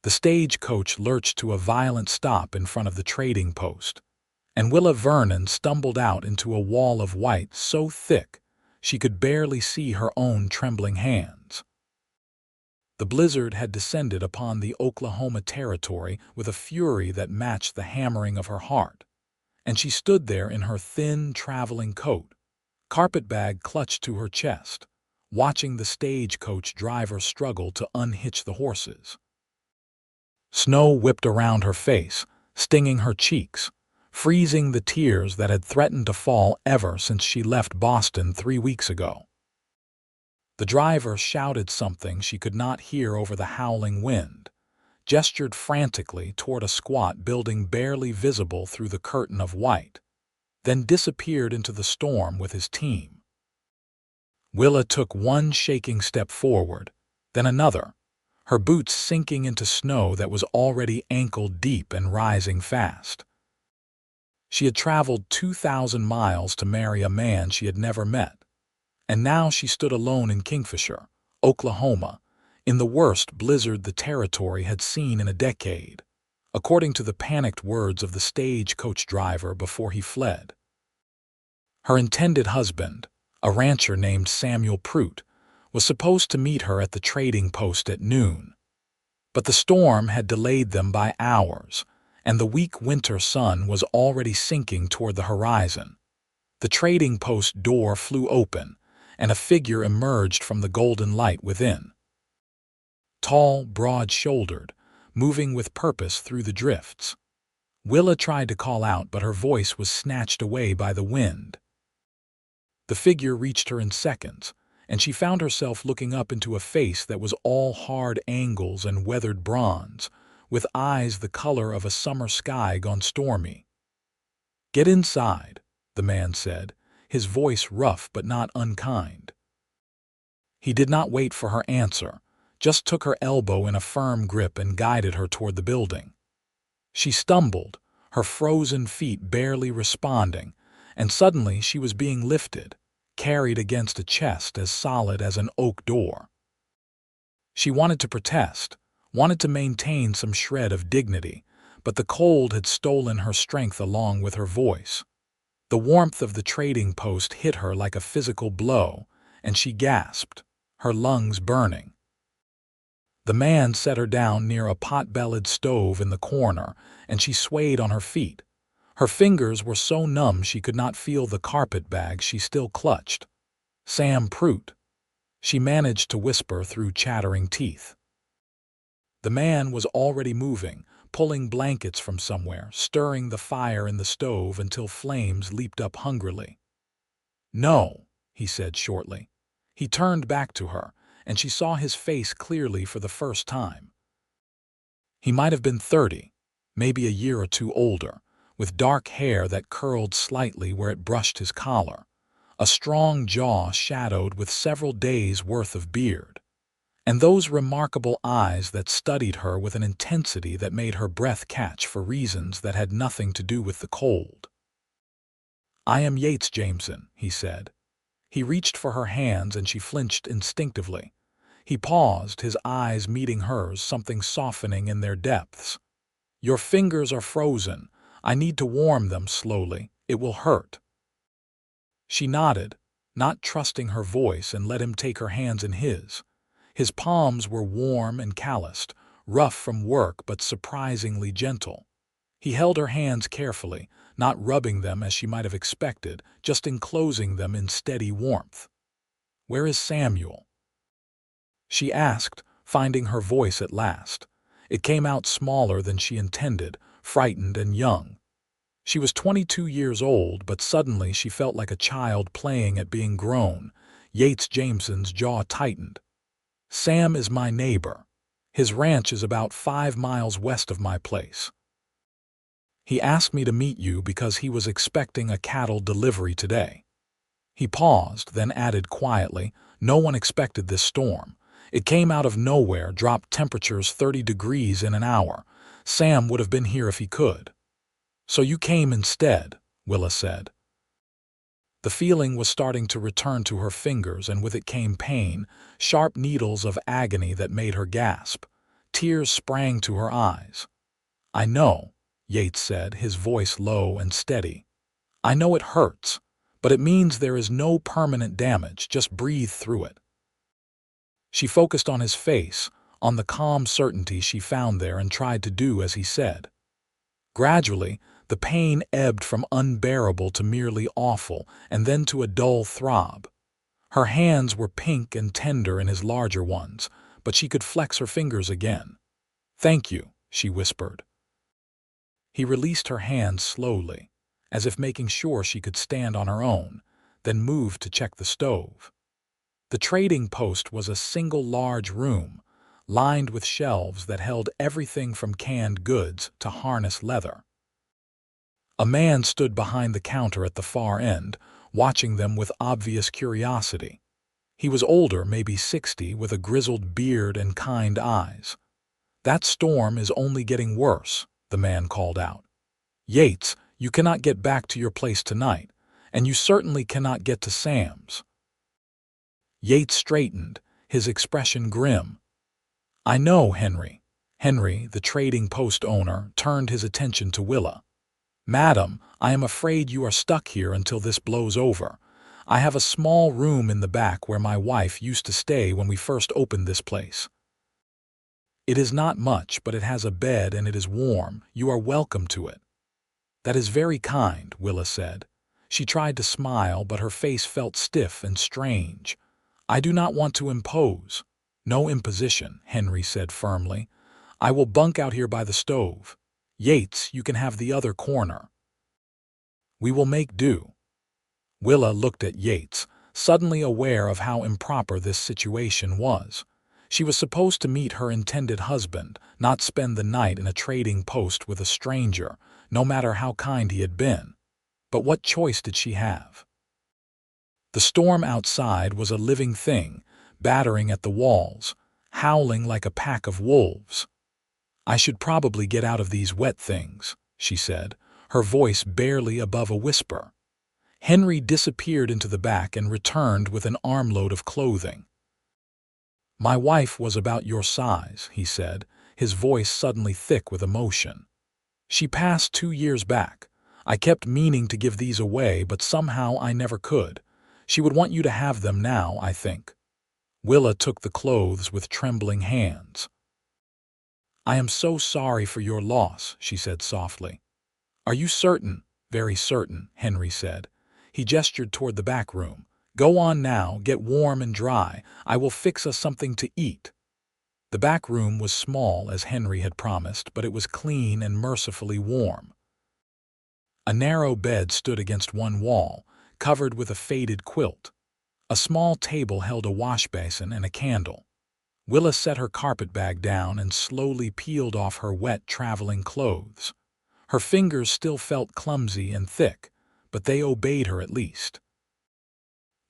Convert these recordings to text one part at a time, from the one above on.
The stagecoach lurched to a violent stop in front of the trading post, and Willa Vernon stumbled out into a wall of white so thick she could barely see her own trembling hands. The blizzard had descended upon the Oklahoma territory with a fury that matched the hammering of her heart, and she stood there in her thin traveling coat, carpetbag clutched to her chest, watching the stagecoach driver struggle to unhitch the horses. Snow whipped around her face, stinging her cheeks, freezing the tears that had threatened to fall ever since she left Boston 3 weeks ago. The driver shouted something she could not hear over the howling wind, gestured frantically toward a squat building barely visible through the curtain of white, then disappeared into the storm with his team. Willa took one shaking step forward, then another, her boots sinking into snow that was already ankle-deep and rising fast. She had traveled 2,000 miles to marry a man she had never met, and now she stood alone in Kingfisher, Oklahoma, in the worst blizzard the territory had seen in a decade, according to the panicked words of the stagecoach driver before he fled. Her intended husband, a rancher named Samuel Prout, was supposed to meet her at the trading post at noon. But the storm had delayed them by hours, and the weak winter sun was already sinking toward the horizon. The trading post door flew open, and a figure emerged from the golden light within. Tall, broad-shouldered, moving with purpose through the drifts. Willa tried to call out, but her voice was snatched away by the wind. The figure reached her in seconds, and she found herself looking up into a face that was all hard angles and weathered bronze, with eyes the color of a summer sky gone stormy. "Get inside," the man said, his voice rough but not unkind. He did not wait for her answer, just took her elbow in a firm grip and guided her toward the building. She stumbled, her frozen feet barely responding, and suddenly she was being lifted, carried against a chest as solid as an oak door. She wanted to protest, wanted to maintain some shred of dignity, but the cold had stolen her strength along with her voice. The warmth of the trading post hit her like a physical blow, and she gasped, her lungs burning. The man set her down near a pot-bellied stove in the corner, and she swayed on her feet. Her fingers were so numb she could not feel the carpetbag she still clutched. "Sam Prout," she managed to whisper through chattering teeth. The man was already moving, pulling blankets from somewhere, stirring the fire in the stove until flames leaped up hungrily. "No," he said shortly. He turned back to her, and she saw his face clearly for the first time. He might have been 30, maybe a year or two older, with dark hair that curled slightly where it brushed his collar, a strong jaw shadowed with several days' worth of beard, and those remarkable eyes that studied her with an intensity that made her breath catch for reasons that had nothing to do with the cold. "I am Yates Jameson," he said. He reached for her hands and she flinched instinctively. He paused, his eyes meeting hers, something softening in their depths. "Your fingers are frozen. I need to warm them slowly. It will hurt." She nodded, not trusting her voice, and let him take her hands in his. His palms were warm and calloused, rough from work but surprisingly gentle. He held her hands carefully, not rubbing them as she might have expected, just enclosing them in steady warmth. "Where is Samuel?" she asked, finding her voice at last. It came out smaller than she intended, frightened and young. She was 22 years old, but suddenly she felt like a child playing at being grown. Yates Jameson's jaw tightened. "Sam is my neighbor. His ranch is about 5 miles west of my place. He asked me to meet you because he was expecting a cattle delivery today." He paused, then added quietly, "No one expected this storm. It came out of nowhere, dropped temperatures 30 degrees in an hour. Sam would have been here if he could." "So you came instead," Willa said. The feeling was starting to return to her fingers, and with it came pain, sharp needles of agony that made her gasp. Tears sprang to her eyes. "I know," Yates said, his voice low and steady. "I know it hurts, but it means there is no permanent damage. Just breathe through it." She focused on his face, on the calm certainty she found there, and tried to do as he said. Gradually, the pain ebbed from unbearable to merely awful, and then to a dull throb. Her hands were pink and tender in his larger ones, but she could flex her fingers again. "Thank you," she whispered. He released her hands slowly, as if making sure she could stand on her own, then moved to check the stove. The trading post was a single large room, lined with shelves that held everything from canned goods to harness leather. A man stood behind the counter at the far end, watching them with obvious curiosity. He was older, maybe 60, with a grizzled beard and kind eyes. "That storm is only getting worse," the man called out. "Yates, you cannot get back to your place tonight, and you certainly cannot get to Sam's." Yates straightened, his expression grim. "I know, Henry." Henry, the trading post owner, turned his attention to Willa. "Madam, I am afraid you are stuck here until this blows over. I have a small room in the back where my wife used to stay when we first opened this place. It is not much, but it has a bed and it is warm. You are welcome to it." "That is very kind," Willa said. She tried to smile, but her face felt stiff and strange. "I do not want to impose." "No imposition," Henry said firmly. "I will bunk out here by the stove. Yates, you can have the other corner. We will make do." Willa looked at Yates, suddenly aware of how improper this situation was. She was supposed to meet her intended husband, not spend the night in a trading post with a stranger, no matter how kind he had been. But what choice did she have? The storm outside was a living thing, battering at the walls, howling like a pack of wolves. "I should probably get out of these wet things," she said, her voice barely above a whisper. Henry disappeared into the back and returned with an armload of clothing. "My wife was about your size," he said, his voice suddenly thick with emotion. "She passed 2 years back. I kept meaning to give these away, but somehow I never could. She would want you to have them now, I think." Willa took the clothes with trembling hands. "I am so sorry for your loss," she said softly. "Are you certain?" "Very certain," Henry said. He gestured toward the back room. "Go on now, get warm and dry. I will fix us something to eat." The back room was small, as Henry had promised, but it was clean and mercifully warm. A narrow bed stood against one wall, covered with a faded quilt. A small table held a washbasin and a candle. Willa set her carpetbag down and slowly peeled off her wet traveling clothes. Her fingers still felt clumsy and thick, but they obeyed her at least.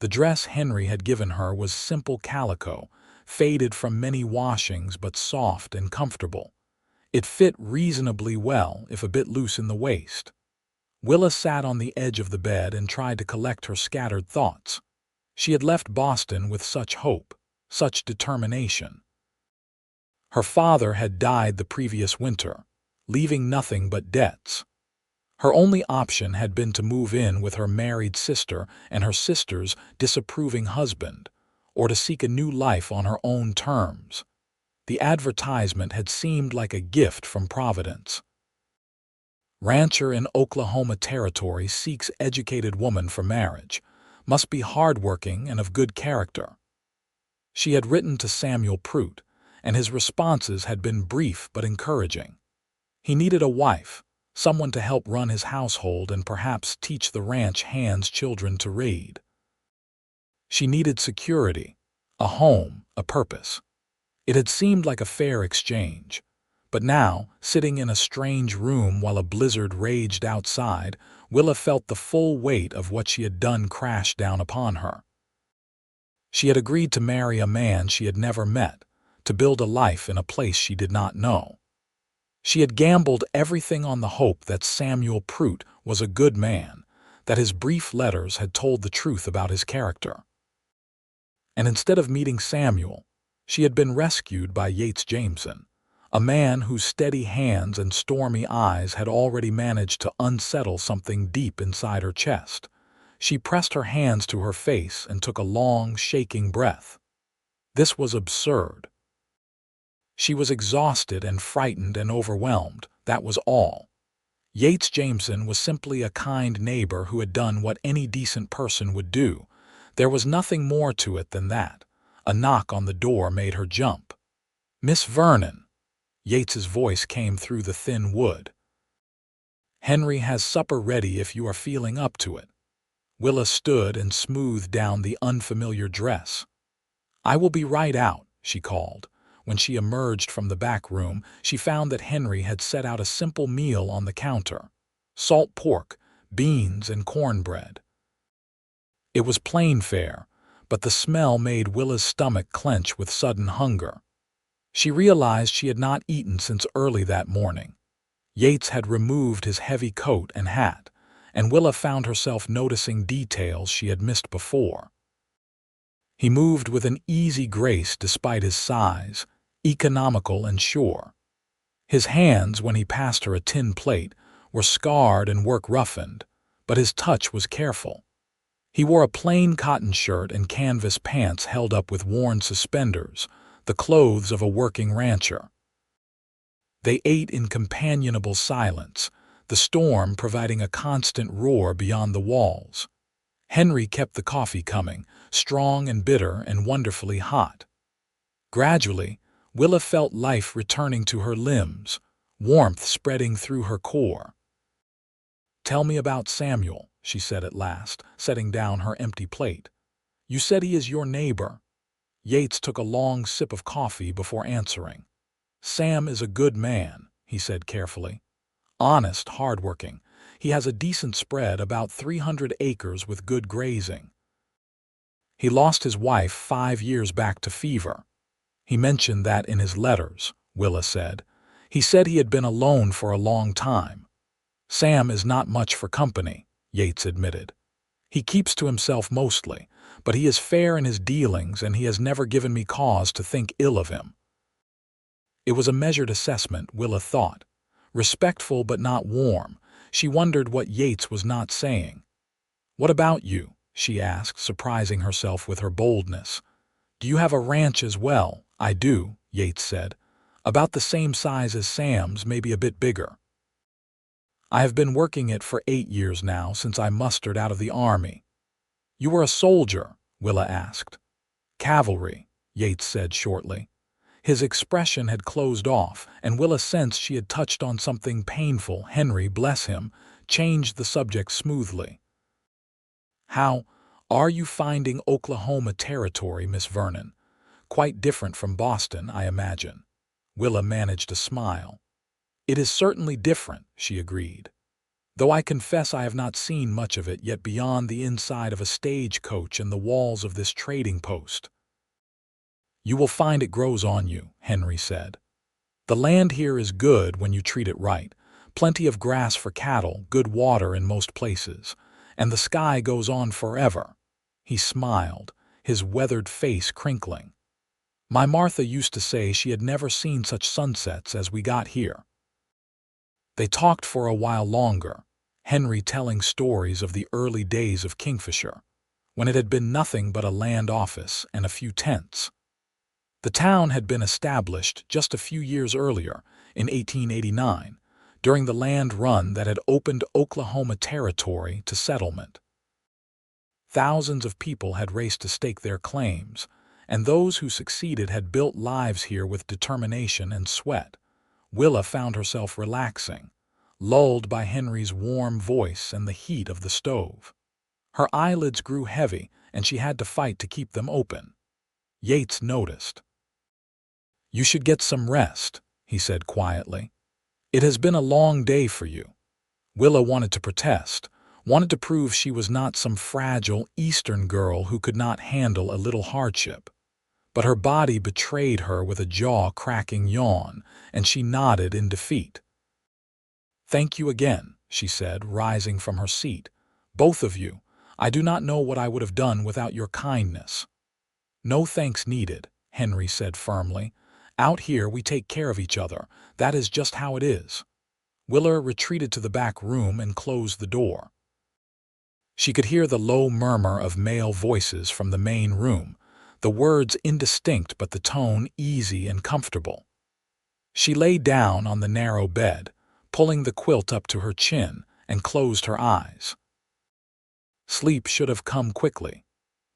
The dress Henry had given her was simple calico, faded from many washings but soft and comfortable. It fit reasonably well, if a bit loose in the waist. Willa sat on the edge of the bed and tried to collect her scattered thoughts. She had left Boston with such hope, such determination. Her father had died the previous winter, leaving nothing but debts. Her only option had been to move in with her married sister and her sister's disapproving husband, or to seek a new life on her own terms. The advertisement had seemed like a gift from Providence. "Rancher in Oklahoma Territory seeks educated woman for marriage. Must be hardworking and of good character." She had written to Samuel Prout, and his responses had been brief but encouraging. He needed a wife, someone to help run his household and perhaps teach the ranch hands children to read. She needed security, a home, a purpose. It had seemed like a fair exchange. But now, sitting in a strange room while a blizzard raged outside, Willa felt the full weight of what she had done crash down upon her. She had agreed to marry a man she had never met, to build a life in a place she did not know. She had gambled everything on the hope that Samuel Prout was a good man, that his brief letters had told the truth about his character. And instead of meeting Samuel, she had been rescued by Yates Jameson, a man whose steady hands and stormy eyes had already managed to unsettle something deep inside her chest. She pressed her hands to her face and took a long, shaking breath. This was absurd. She was exhausted and frightened and overwhelmed, that was all. Yates Jameson was simply a kind neighbor who had done what any decent person would do. There was nothing more to it than that. A knock on the door made her jump. "Miss Vernon." Yates's voice came through the thin wood. "Henry has supper ready if you are feeling up to it." Willa stood and smoothed down the unfamiliar dress. "I will be right out," she called. When she emerged from the back room, she found that Henry had set out a simple meal on the counter: salt pork, beans, and cornbread. It was plain fare, but the smell made Willa's stomach clench with sudden hunger. She realized she had not eaten since early that morning. Yates had removed his heavy coat and hat, and Willa found herself noticing details she had missed before. He moved with an easy grace despite his size, economical and sure. His hands, when he passed her a tin plate, were scarred and work-roughened, but his touch was careful. He wore a plain cotton shirt and canvas pants held up with worn suspenders, the clothes of a working rancher. They ate in companionable silence, the storm providing a constant roar beyond the walls. Henry kept the coffee coming, strong and bitter and wonderfully hot. Gradually, Willa felt life returning to her limbs, warmth spreading through her core. "Tell me about Samuel," she said at last, setting down her empty plate. "You said he is your neighbor." Yates took a long sip of coffee before answering. "Sam is a good man," he said carefully. "Honest, hardworking. He has a decent spread, about 300 acres with good grazing. He lost his wife 5 years back to fever." "He mentioned that in his letters," Willa said. "He said he had been alone for a long time." "Sam is not much for company," Yates admitted. "He keeps to himself mostly, but he is fair in his dealings and he has never given me cause to think ill of him." It was a measured assessment, Willa thought. Respectful but not warm. She wondered what Yates was not saying. "What about you?" she asked, surprising herself with her boldness. "Do you have a ranch as well?" "I do," Yates said. "About the same size as Sam's, maybe a bit bigger. I have been working it for 8 years now, since I mustered out of the army." "You were a soldier?" Willa asked. "Cavalry," Yates said shortly. His expression had closed off, and Willa sensed she had touched on something painful. Henry, bless him, changed the subject smoothly. "How are you finding Oklahoma Territory, Miss Vernon? Quite different from Boston, I imagine." Willa managed a smile. "It is certainly different," she agreed. "Though I confess I have not seen much of it yet beyond the inside of a stagecoach and the walls of this trading post." "You will find it grows on you," Henry said. "The land here is good when you treat it right. Plenty of grass for cattle, good water in most places, and the sky goes on forever." He smiled, his weathered face crinkling. "My Martha used to say she had never seen such sunsets as we got here." They talked for a while longer, Henry telling stories of the early days of Kingfisher, when it had been nothing but a land office and a few tents. The town had been established just a few years earlier, in 1889, during the land run that had opened Oklahoma Territory to settlement. Thousands of people had raced to stake their claims, and those who succeeded had built lives here with determination and sweat. Willa found herself relaxing, lulled by Henry's warm voice and the heat of the stove. Her eyelids grew heavy, and she had to fight to keep them open. Yates noticed. "You should get some rest," he said quietly. "It has been a long day for you." Willa wanted to protest, wanted to prove she was not some fragile Eastern girl who could not handle a little hardship. But her body betrayed her with a jaw-cracking yawn, and she nodded in defeat. "Thank you again," she said, rising from her seat. "Both of you. I do not know what I would have done without your kindness." "No thanks needed," Henry said firmly. Out here, we take care of each other. That is just how it is." Willa retreated to the back room and closed the door. She could hear the low murmur of male voices from the main room, the words indistinct but the tone easy and comfortable. She lay down on the narrow bed, pulling the quilt up to her chin, and closed her eyes. Sleep should have come quickly,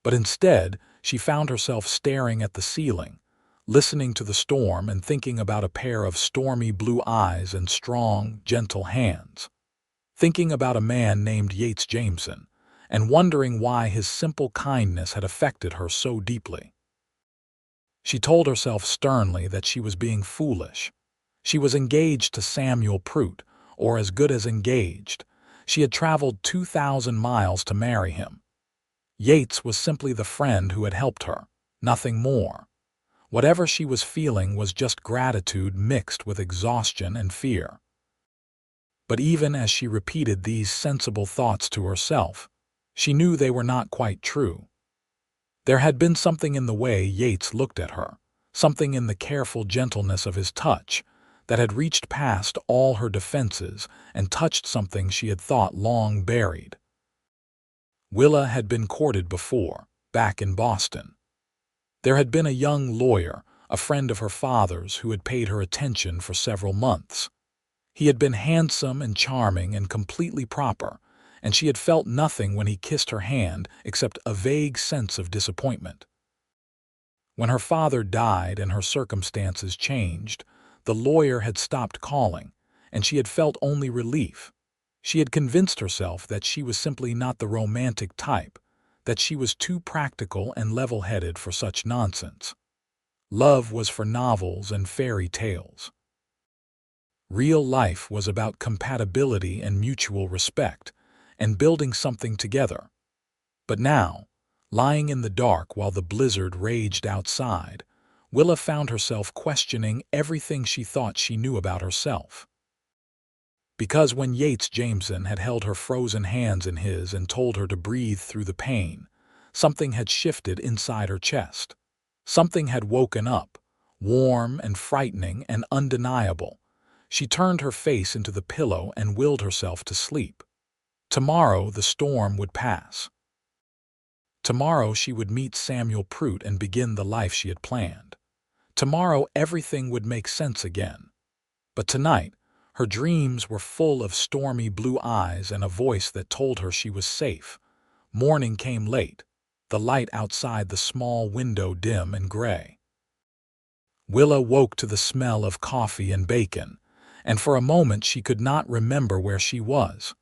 but instead she found herself staring at the ceiling, listening to the storm and thinking about a pair of stormy blue eyes and strong, gentle hands. Thinking about a man named Yates Jameson, and wondering why his simple kindness had affected her so deeply. She told herself sternly that she was being foolish. She was engaged to Samuel Prout, or as good as engaged. She had traveled 2,000 miles to marry him. Yates was simply the friend who had helped her, nothing more. Whatever she was feeling was just gratitude mixed with exhaustion and fear. But even as she repeated these sensible thoughts to herself, she knew they were not quite true. There had been something in the way Yates looked at her, something in the careful gentleness of his touch, that had reached past all her defenses and touched something she had thought long buried. Willa had been courted before, back in Boston. There had been a young lawyer, a friend of her father's, who had paid her attention for several months. He had been handsome and charming and completely proper, and she had felt nothing when he kissed her hand except a vague sense of disappointment. When her father died and her circumstances changed, the lawyer had stopped calling, and she had felt only relief. She had convinced herself that she was simply not the romantic type, that she was too practical and level-headed for such nonsense. Love was for novels and fairy tales. Real life was about compatibility and mutual respect, and building something together. But now, lying in the dark while the blizzard raged outside, Willa found herself questioning everything she thought she knew about herself. Because when Yates Jameson had held her frozen hands in his and told her to breathe through the pain, something had shifted inside her chest. Something had woken up, warm and frightening and undeniable. She turned her face into the pillow and willed herself to sleep. Tomorrow the storm would pass. Tomorrow she would meet Samuel Prout and begin the life she had planned. Tomorrow everything would make sense again. But tonight, her dreams were full of stormy blue eyes and a voice that told her she was safe. Morning came late, the light outside the small window dim and gray. Willa woke to the smell of coffee and bacon, and for a moment she could not remember where she was.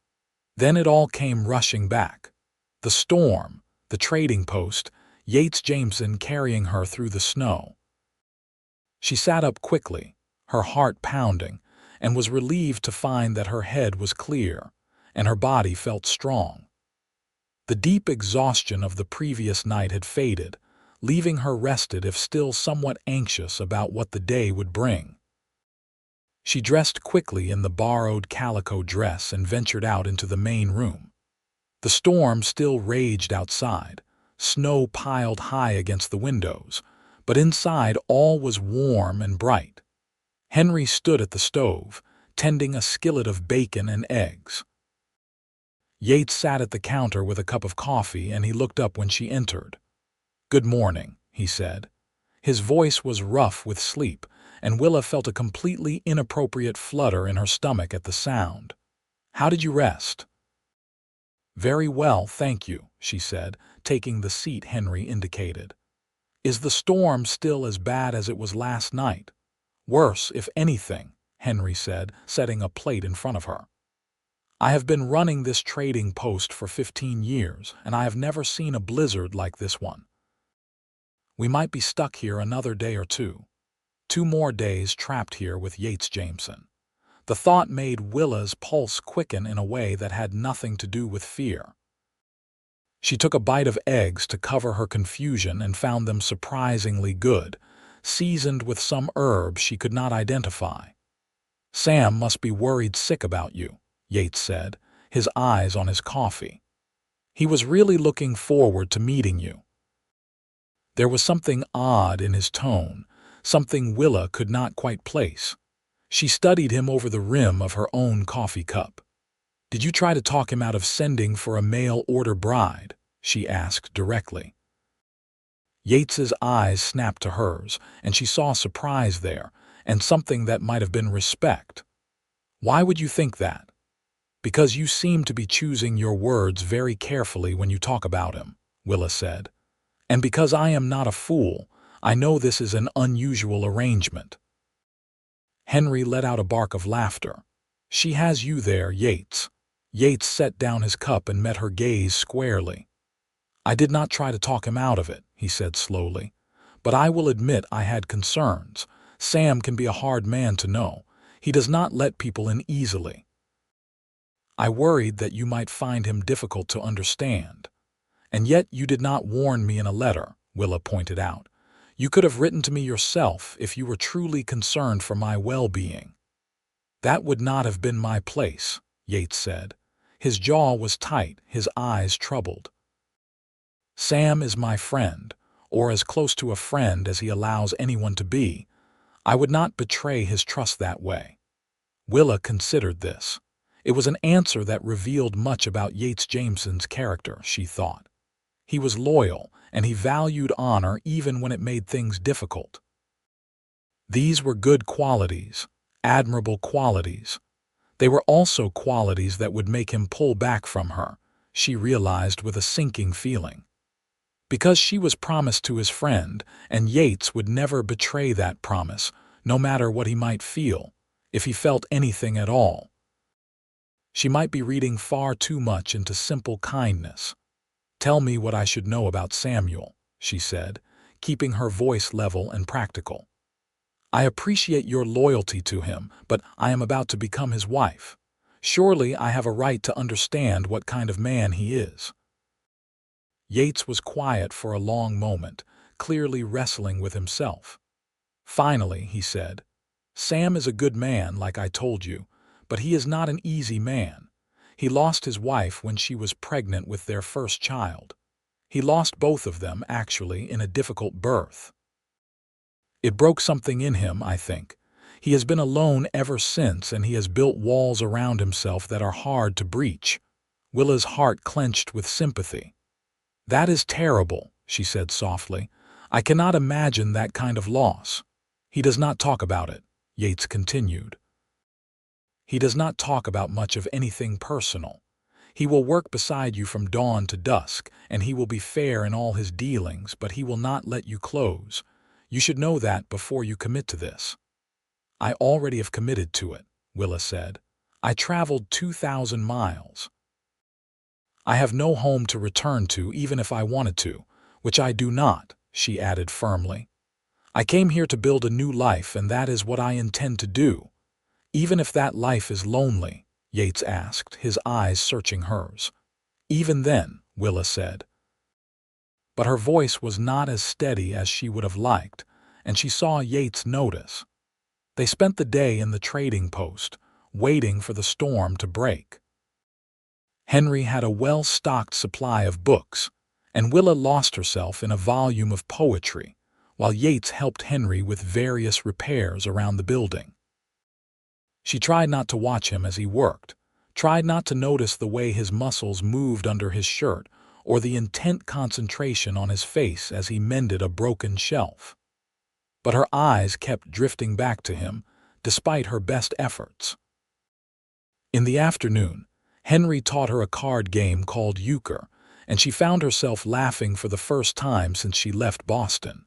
Then it all came rushing back. The storm, the trading post, Yates Jameson carrying her through the snow. She sat up quickly, her heart pounding, and was relieved to find that her head was clear, and her body felt strong. The deep exhaustion of the previous night had faded, leaving her rested if still somewhat anxious about what the day would bring. She dressed quickly in the borrowed calico dress and ventured out into the main room. The storm still raged outside, snow piled high against the windows, but inside all was warm and bright. Henry stood at the stove, tending a skillet of bacon and eggs. Yates sat at the counter with a cup of coffee, and he looked up when she entered. "Good morning," he said. His voice was rough with sleep, and Willa felt a completely inappropriate flutter in her stomach at the sound. "How did you rest?" "Very well, thank you," she said, taking the seat Henry indicated. "Is the storm still as bad as it was last night?" "Worse, if anything," Henry said, setting a plate in front of her. "I have been running this trading post for 15 years, and I have never seen a blizzard like this one. We might be stuck here another day or two. 2 more days trapped here with Yates Jameson." The thought made Willa's pulse quicken in a way that had nothing to do with fear. She took a bite of eggs to cover her confusion and found them surprisingly good, seasoned with some herb she could not identify. "Sam must be worried sick about you," Yates said, his eyes on his coffee. "He was really looking forward to meeting you." There was something odd in his tone, something Willa could not quite place. She studied him over the rim of her own coffee cup. "Did you try to talk him out of sending for a mail-order bride?" she asked directly. Yates's eyes snapped to hers, and she saw surprise there, and something that might have been respect. "Why would you think that?" "Because you seem to be choosing your words very carefully when you talk about him," Willa said. "And because I am not a fool, I know this is an unusual arrangement." Henry let out a bark of laughter. "She has you there, Yates." Yates set down his cup and met her gaze squarely. "I did not try to talk him out of it," he said slowly. "But I will admit I had concerns. Sam can be a hard man to know. He does not let people in easily. I worried that you might find him difficult to understand. And yet you did not warn me in a letter," Willa pointed out. "You could have written to me yourself if you were truly concerned for my well-being." "That would not have been my place," Yates said. His jaw was tight, his eyes troubled. "Sam is my friend, or as close to a friend as he allows anyone to be. I would not betray his trust that way." Willa considered this. It was an answer that revealed much about Yates Jameson's character, she thought. He was loyal, and he valued honor even when it made things difficult. These were good qualities, admirable qualities. They were also qualities that would make him pull back from her, she realized with a sinking feeling. Because she was promised to his friend, and Yates would never betray that promise, no matter what he might feel, if he felt anything at all. She might be reading far too much into simple kindness. "Tell me what I should know about Samuel," she said, keeping her voice level and practical. "I appreciate your loyalty to him, but I am about to become his wife. Surely I have a right to understand what kind of man he is." Yates was quiet for a long moment, clearly wrestling with himself. Finally, he said, "Sam is a good man, like I told you, but he is not an easy man. He lost his wife when she was pregnant with their first child. He lost both of them, actually, in a difficult birth. It broke something in him, I think. He has been alone ever since, and he has built walls around himself that are hard to breach." Willa's heart clenched with sympathy. "That is terrible," she said softly. "I cannot imagine that kind of loss." "He does not talk about it," Yates continued. "He does not talk about much of anything personal. He will work beside you from dawn to dusk, and he will be fair in all his dealings, but he will not let you close. You should know that before you commit to this." "I already have committed to it," Willa said. "I traveled 2,000 miles. I have no home to return to even if I wanted to, which I do not," she added firmly. "I came here to build a new life, and that is what I intend to do." "Even if that life is lonely?" Yates asked, his eyes searching hers. "Even then," Willa said. But her voice was not as steady as she would have liked, and she saw Yates notice. They spent the day in the trading post, waiting for the storm to break. Henry had a well-stocked supply of books, and Willa lost herself in a volume of poetry, while Yates helped Henry with various repairs around the building. She tried not to watch him as he worked, tried not to notice the way his muscles moved under his shirt or the intent concentration on his face as he mended a broken shelf. But her eyes kept drifting back to him, despite her best efforts. In the afternoon, Henry taught her a card game called euchre, and she found herself laughing for the first time since she left Boston.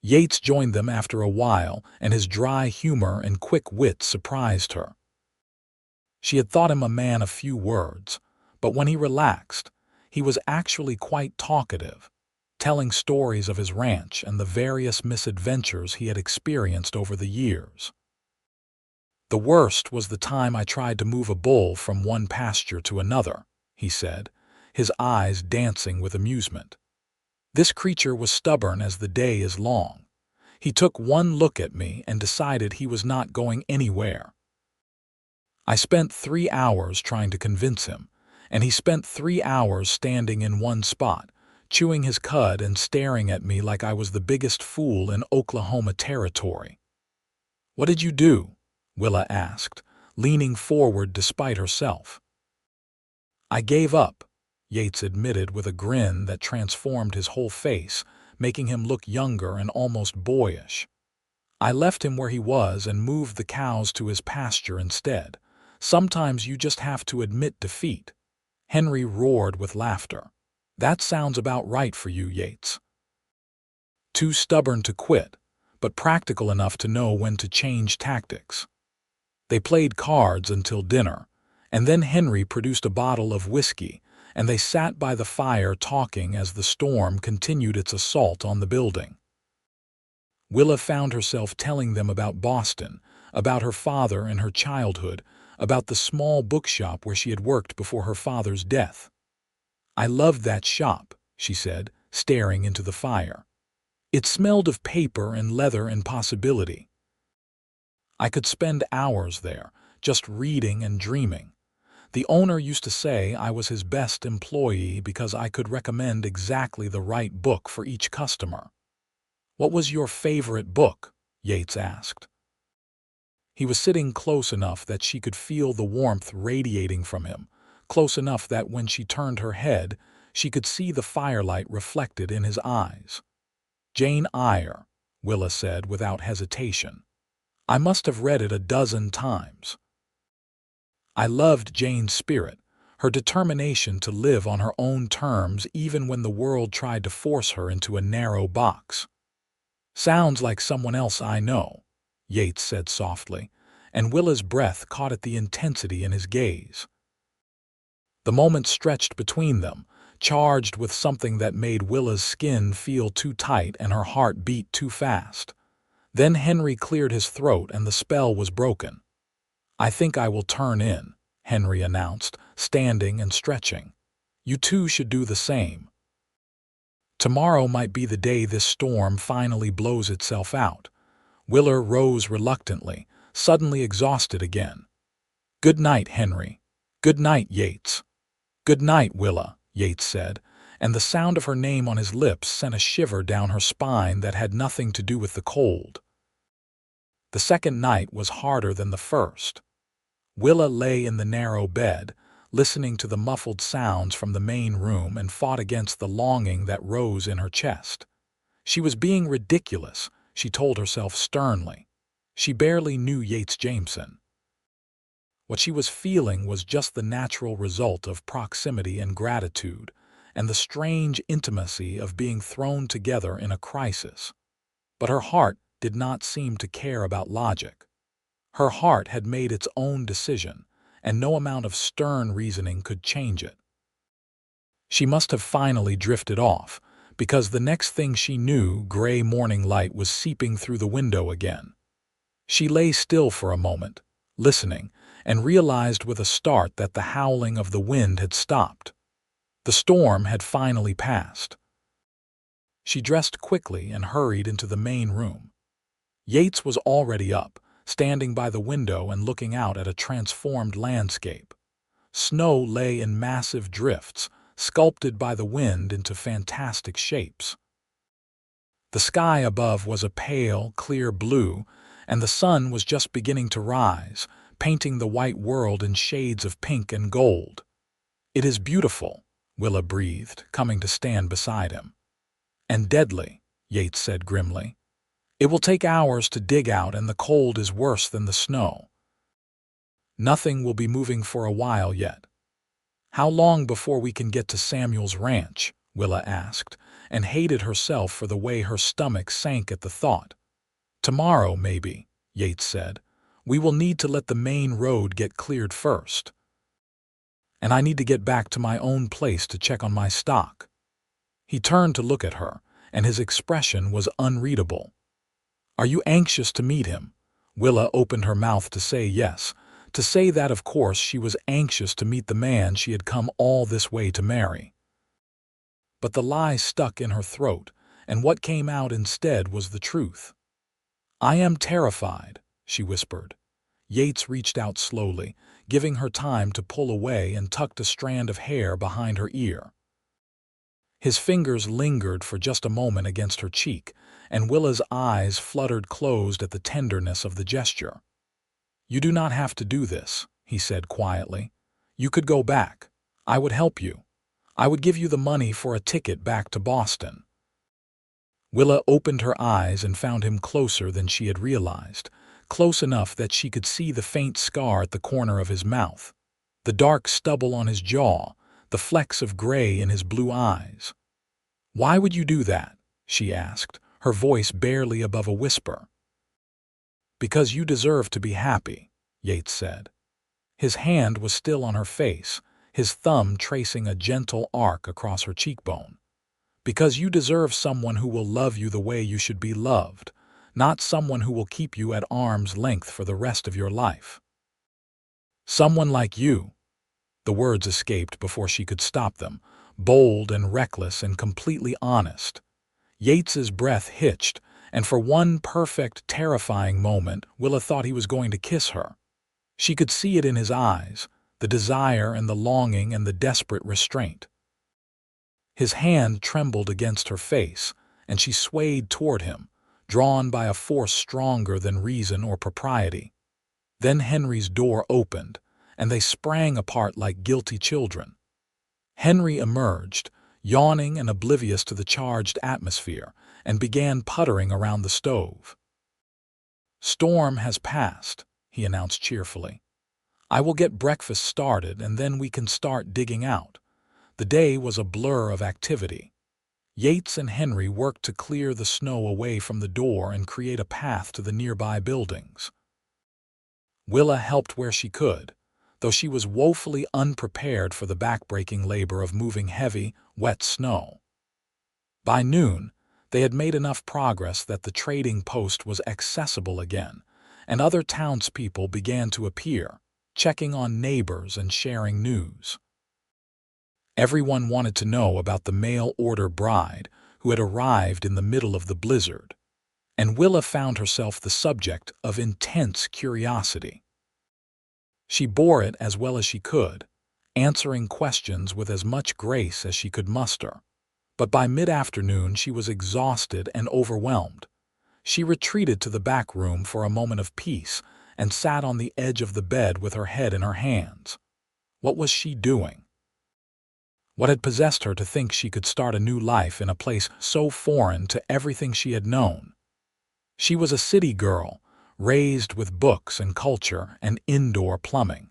Yates joined them after a while, and his dry humor and quick wit surprised her. She had thought him a man of few words, but when he relaxed, he was actually quite talkative, telling stories of his ranch and the various misadventures he had experienced over the years. "The worst was the time I tried to move a bull from one pasture to another," he said, his eyes dancing with amusement. "This creature was stubborn as the day is long. He took one look at me and decided he was not going anywhere. I spent 3 hours trying to convince him, and he spent 3 hours standing in one spot, chewing his cud and staring at me like I was the biggest fool in Oklahoma territory. "What did you do?" Willa asked, leaning forward despite herself. "I gave up," Yates admitted with a grin that transformed his whole face, making him look younger and almost boyish. "I left him where he was and moved the cows to his pasture instead. Sometimes you just have to admit defeat." Henry roared with laughter. "That sounds about right for you, Yates. Too stubborn to quit, but practical enough to know when to change tactics." They played cards until dinner, and then Henry produced a bottle of whiskey, and they sat by the fire talking as the storm continued its assault on the building. Willa found herself telling them about Boston, about her father and her childhood, about the small bookshop where she had worked before her father's death. "I loved that shop," she said, staring into the fire. "It smelled of paper and leather and possibility. I could spend hours there, just reading and dreaming. The owner used to say I was his best employee because I could recommend exactly the right book for each customer." "What was your favorite book?" Yates asked. He was sitting close enough that she could feel the warmth radiating from him, close enough that when she turned her head, she could see the firelight reflected in his eyes. "Jane Eyre," Willa said without hesitation. "I must have read it a dozen times. I loved Jane's spirit, her determination to live on her own terms even when the world tried to force her into a narrow box." "Sounds like someone else I know," Yates said softly, and Willa's breath caught at the intensity in his gaze. The moment stretched between them, charged with something that made Willa's skin feel too tight and her heart beat too fast. Then Henry cleared his throat and the spell was broken. "I think I will turn in," Henry announced, standing and stretching. "You two should do the same. Tomorrow might be the day this storm finally blows itself out." Willa rose reluctantly, suddenly exhausted again. "Good night, Henry." "Good night, Yates." "Good night, Willa," Yates said, and the sound of her name on his lips sent a shiver down her spine that had nothing to do with the cold. The second night was harder than the first. Willa lay in the narrow bed, listening to the muffled sounds from the main room and fought against the longing that rose in her chest. She was being ridiculous, she told herself sternly. She barely knew Yates Jameson. What she was feeling was just the natural result of proximity and gratitude, and the strange intimacy of being thrown together in a crisis. But her heart did not seem to care about logic. Her heart had made its own decision, and no amount of stern reasoning could change it. She must have finally drifted off, because the next thing she knew, gray morning light was seeping through the window again. She lay still for a moment, listening, and realized with a start that the howling of the wind had stopped. The storm had finally passed. She dressed quickly and hurried into the main room. Yates was already up, standing by the window and looking out at a transformed landscape. Snow lay in massive drifts, sculpted by the wind into fantastic shapes. The sky above was a pale, clear blue, and the sun was just beginning to rise, painting the white world in shades of pink and gold. "It is beautiful," Willa breathed, coming to stand beside him. "And deadly," Yates said grimly. "It will take hours to dig out, and the cold is worse than the snow. Nothing will be moving for a while yet." "How long before we can get to Samuel's ranch?" Willa asked, and hated herself for the way her stomach sank at the thought. "Tomorrow, maybe," Yates said. "We will need to let the main road get cleared first. And I need to get back to my own place to check on my stock." He turned to look at her, and his expression was unreadable. "Are you anxious to meet him?" Willa opened her mouth to say yes, to say that of course she was anxious to meet the man she had come all this way to marry. But the lie stuck in her throat, and what came out instead was the truth. "I am terrified," she whispered. Yates reached out slowly, giving her time to pull away, and tucked a strand of hair behind her ear. His fingers lingered for just a moment against her cheek, and Willa's eyes fluttered closed at the tenderness of the gesture. "You do not have to do this," he said quietly. "You could go back. I would help you. I would give you the money for a ticket back to Boston." Willa opened her eyes and found him closer than she had realized, close enough that she could see the faint scar at the corner of his mouth, the dark stubble on his jaw, the flecks of gray in his blue eyes. "Why would you do that?" she asked, her voice barely above a whisper. "Because you deserve to be happy," Yates said. His hand was still on her face, his thumb tracing a gentle arc across her cheekbone. "Because you deserve someone who will love you the way you should be loved, not someone who will keep you at arm's length for the rest of your life." "Someone like you." The words escaped before she could stop them, bold and reckless and completely honest. Yates's breath hitched, and for one perfect, terrifying moment, Willa thought he was going to kiss her. She could see it in his eyes, the desire and the longing and the desperate restraint. His hand trembled against her face, and she swayed toward him, drawn by a force stronger than reason or propriety. Then Henry's door opened, and they sprang apart like guilty children. Henry emerged, yawning and oblivious to the charged atmosphere, and began puttering around the stove. "Storm has passed," he announced cheerfully. "I will get breakfast started, and then we can start digging out." The day was a blur of activity. Yates and Henry worked to clear the snow away from the door and create a path to the nearby buildings. Willa helped where she could, though she was woefully unprepared for the backbreaking labor of moving heavy, wet snow. By noon, they had made enough progress that the trading post was accessible again, and other townspeople began to appear, checking on neighbors and sharing news. Everyone wanted to know about the mail-order bride who had arrived in the middle of the blizzard, and Willa found herself the subject of intense curiosity. She bore it as well as she could, answering questions with as much grace as she could muster. But by mid-afternoon she was exhausted and overwhelmed. She retreated to the back room for a moment of peace and sat on the edge of the bed with her head in her hands. What was she doing? What had possessed her to think she could start a new life in a place so foreign to everything she had known? She was a city girl, raised with books and culture and indoor plumbing.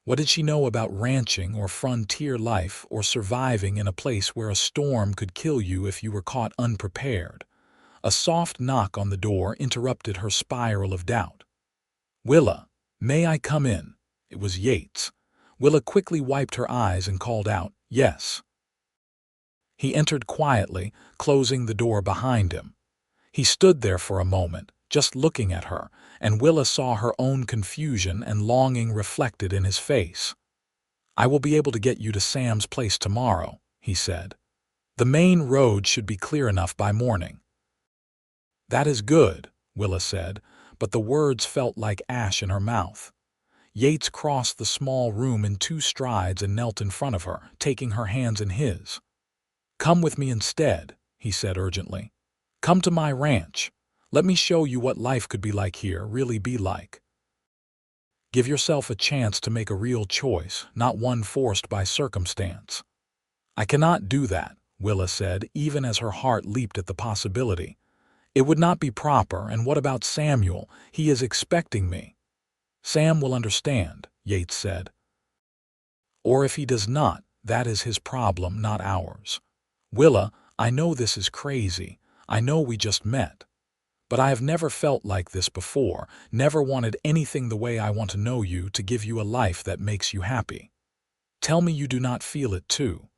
What did she know about ranching or frontier life or surviving in a place where a storm could kill you if you were caught unprepared? A soft knock on the door interrupted her spiral of doubt. "Willa, may I come in?" It was Yates. Willa quickly wiped her eyes and called out, "Yes." He entered quietly, closing the door behind him. He stood there for a moment, just looking at her, and Willa saw her own confusion and longing reflected in his face. "I will be able to get you to Sam's place tomorrow," he said. "The main road should be clear enough by morning." "That is good," Willa said, but the words felt like ash in her mouth. Yates crossed the small room in 2 strides and knelt in front of her, taking her hands in his. "Come with me instead," he said urgently. "Come to my ranch. Let me show you what life could be like here, really be like. Give yourself a chance to make a real choice, not one forced by circumstance." "I cannot do that," Willa said, even as her heart leaped at the possibility. "It would not be proper, and what about Samuel? He is expecting me." "Sam will understand," Yates said. "Or if he does not, that is his problem, not ours. Willa, I know this is crazy. I know we just met. But I have never felt like this before, never wanted anything the way I want to know you to give you a life that makes you happy. Tell me you do not feel it too."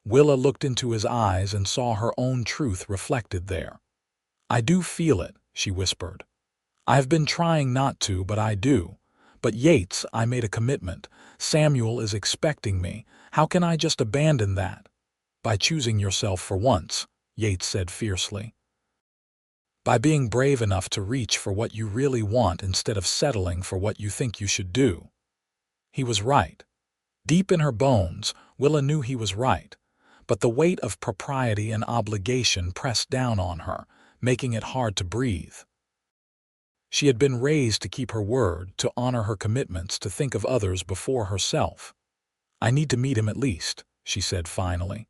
Willa looked into his eyes and saw her own truth reflected there. "I do feel it," she whispered. "I have been trying not to, but I do. But Yates, I made a commitment. Samuel is expecting me. How can I just abandon that?" "By choosing yourself for once," Yates said fiercely. "By being brave enough to reach for what you really want instead of settling for what you think you should do." He was right. Deep in her bones, Willa knew he was right. but the weight of propriety and obligation pressed down on her, making it hard to breathe. She had been raised to keep her word, to honor her commitments, to think of others before herself. "I need to meet him at least," she said finally.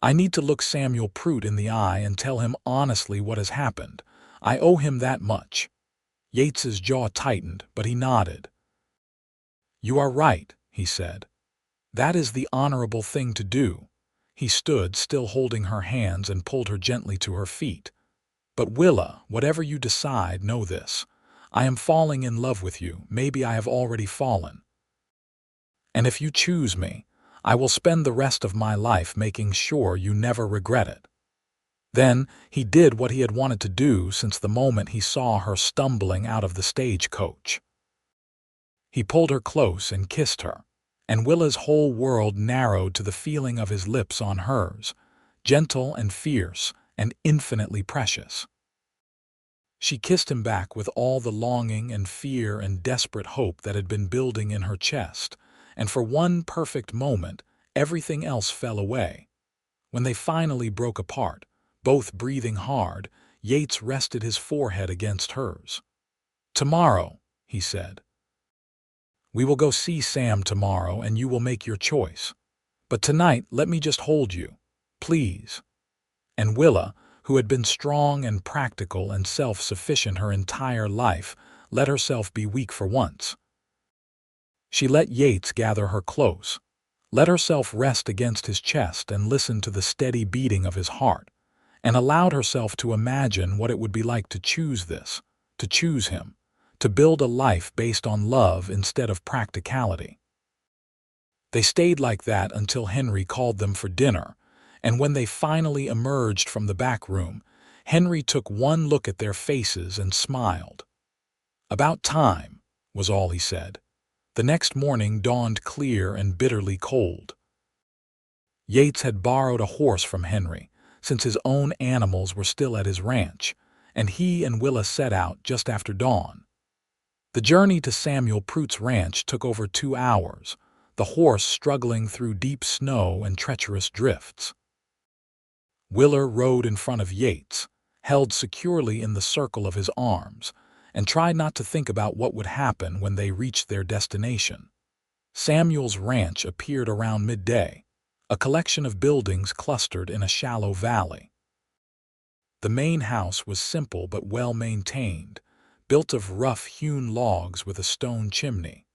"I need to look Samuel Prout in the eye and tell him honestly what has happened. I owe him that much." Yates's jaw tightened, but he nodded. "You are right," he said. "That is the honorable thing to do." He stood, still holding her hands, and pulled her gently to her feet. "But Willa, whatever you decide, know this. I am falling in love with you. Maybe I have already fallen. And if you choose me, I will spend the rest of my life making sure you never regret it." Then he did what he had wanted to do since the moment he saw her stumbling out of the stagecoach. He pulled her close and kissed her, and Willa's whole world narrowed to the feeling of his lips on hers, gentle and fierce and infinitely precious. She kissed him back with all the longing and fear and desperate hope that had been building in her chest, and for one perfect moment, everything else fell away. When they finally broke apart, both breathing hard, Yates rested his forehead against hers. "Tomorrow," he said. "We will go see Sam tomorrow and you will make your choice. But tonight, let me just hold you, please." And Willa, who had been strong and practical and self-sufficient her entire life, let herself be weak for once. She let Yates gather her close, let herself rest against his chest and listen to the steady beating of his heart, and allowed herself to imagine what it would be like to choose this, to choose him, to build a life based on love instead of practicality. They stayed like that until Henry called them for dinner, and when they finally emerged from the back room, Henry took one look at their faces and smiled. "About time," was all he said. The next morning dawned clear and bitterly cold. Yates had borrowed a horse from Henry, since his own animals were still at his ranch, and he and Willa set out just after dawn. The journey to Samuel Prout's ranch took over 2 hours, the horse struggling through deep snow and treacherous drifts. Willa rode in front of Yates, held securely in the circle of his arms, and tried not to think about what would happen when they reached their destination. Samuel's ranch appeared around midday, a collection of buildings clustered in a shallow valley. The main house was simple but well-maintained, built of rough-hewn logs with a stone chimney.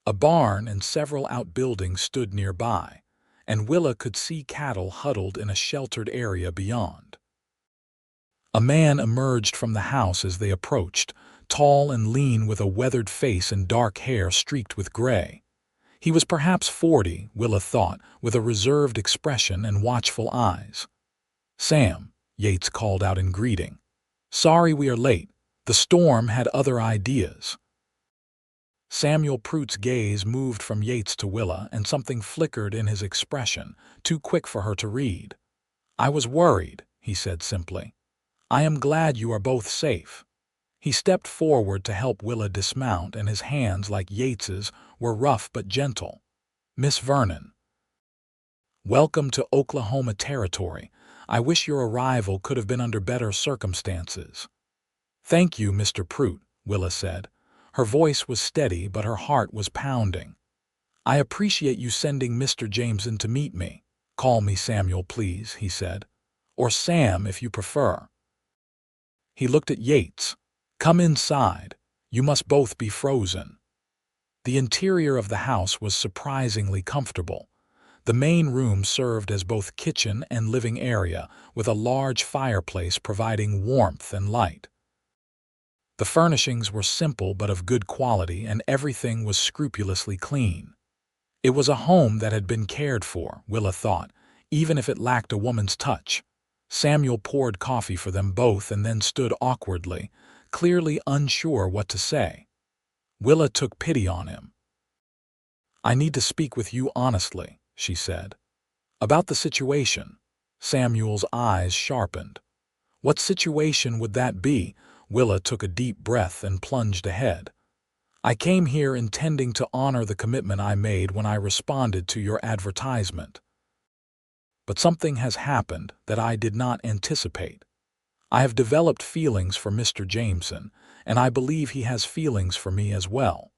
A barn and several outbuildings stood nearby, and Willa could see cattle huddled in a sheltered area beyond. A man emerged from the house as they approached, tall and lean with a weathered face and dark hair streaked with gray. He was perhaps 40, Willa thought, with a reserved expression and watchful eyes. "Sam," Yates called out in greeting. "Sorry we are late. The storm had other ideas." Samuel Prout's gaze moved from Yates to Willa, and something flickered in his expression, too quick for her to read. "I was worried," he said simply. "I am glad you are both safe." He stepped forward to help Willa dismount, and his hands, like Yates's, were rough but gentle. "Miss Vernon, welcome to Oklahoma Territory. I wish your arrival could have been under better circumstances." "Thank you, Mr. Prout," Willa said. Her voice was steady, but her heart was pounding. "I appreciate you sending Mr. Jameson to meet me." "Call me Samuel, please," he said. "Or Sam, if you prefer." He looked at Yates. "Come inside. You must both be frozen." The interior of the house was surprisingly comfortable. The main room served as both kitchen and living area, with a large fireplace providing warmth and light. The furnishings were simple but of good quality, and everything was scrupulously clean. It was a home that had been cared for, Willa thought, even if it lacked a woman's touch. Samuel poured coffee for them both and then stood awkwardly, clearly unsure what to say. Willa took pity on him. "I need to speak with you honestly," she said. "About the situation." Samuel's eyes sharpened. "What situation would that be?" Willa took a deep breath and plunged ahead. "I came here intending to honor the commitment I made when I responded to your advertisement. but something has happened that I did not anticipate. I have developed feelings for Mr. Jameson, and I believe he has feelings for me as well.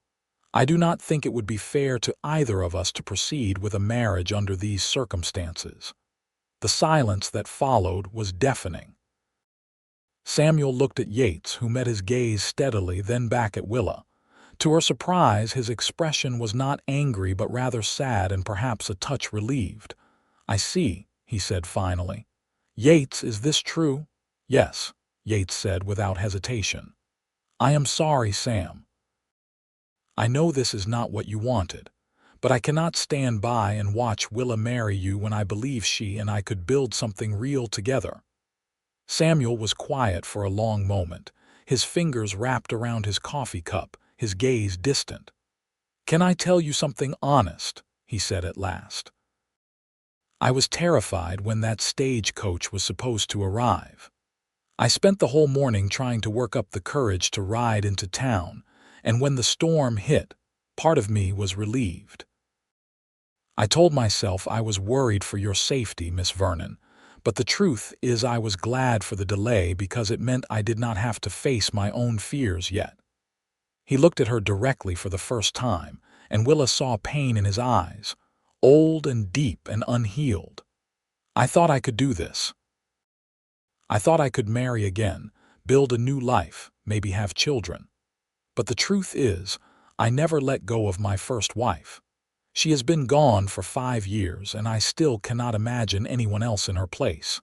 I do not think it would be fair to either of us to proceed with a marriage under these circumstances." The silence that followed was deafening. Samuel looked at Yates, who met his gaze steadily, then back at Willa. To her surprise, his expression was not angry but rather sad and perhaps a touch relieved. "I see," he said finally. "Yates, is this true?" "Yes," Yates said without hesitation. "I am sorry, Sam. I know this is not what you wanted, but I cannot stand by and watch Willa marry you when I believe she and I could build something real together." Samuel was quiet for a long moment, his fingers wrapped around his coffee cup, his gaze distant. "Can I tell you something honest?" he said at last. "I was terrified when that stagecoach was supposed to arrive. I spent the whole morning trying to work up the courage to ride into town, and when the storm hit, part of me was relieved. I told myself I was worried for your safety, Miss Vernon, but the truth is I was glad for the delay because it meant I did not have to face my own fears yet." He looked at her directly for the first time, and Willa saw pain in his eyes, old and deep and unhealed. "I thought I could do this. I thought I could marry again, build a new life, maybe have children. But the truth is, I never let go of my first wife. She has been gone for 5 years, and I still cannot imagine anyone else in her place.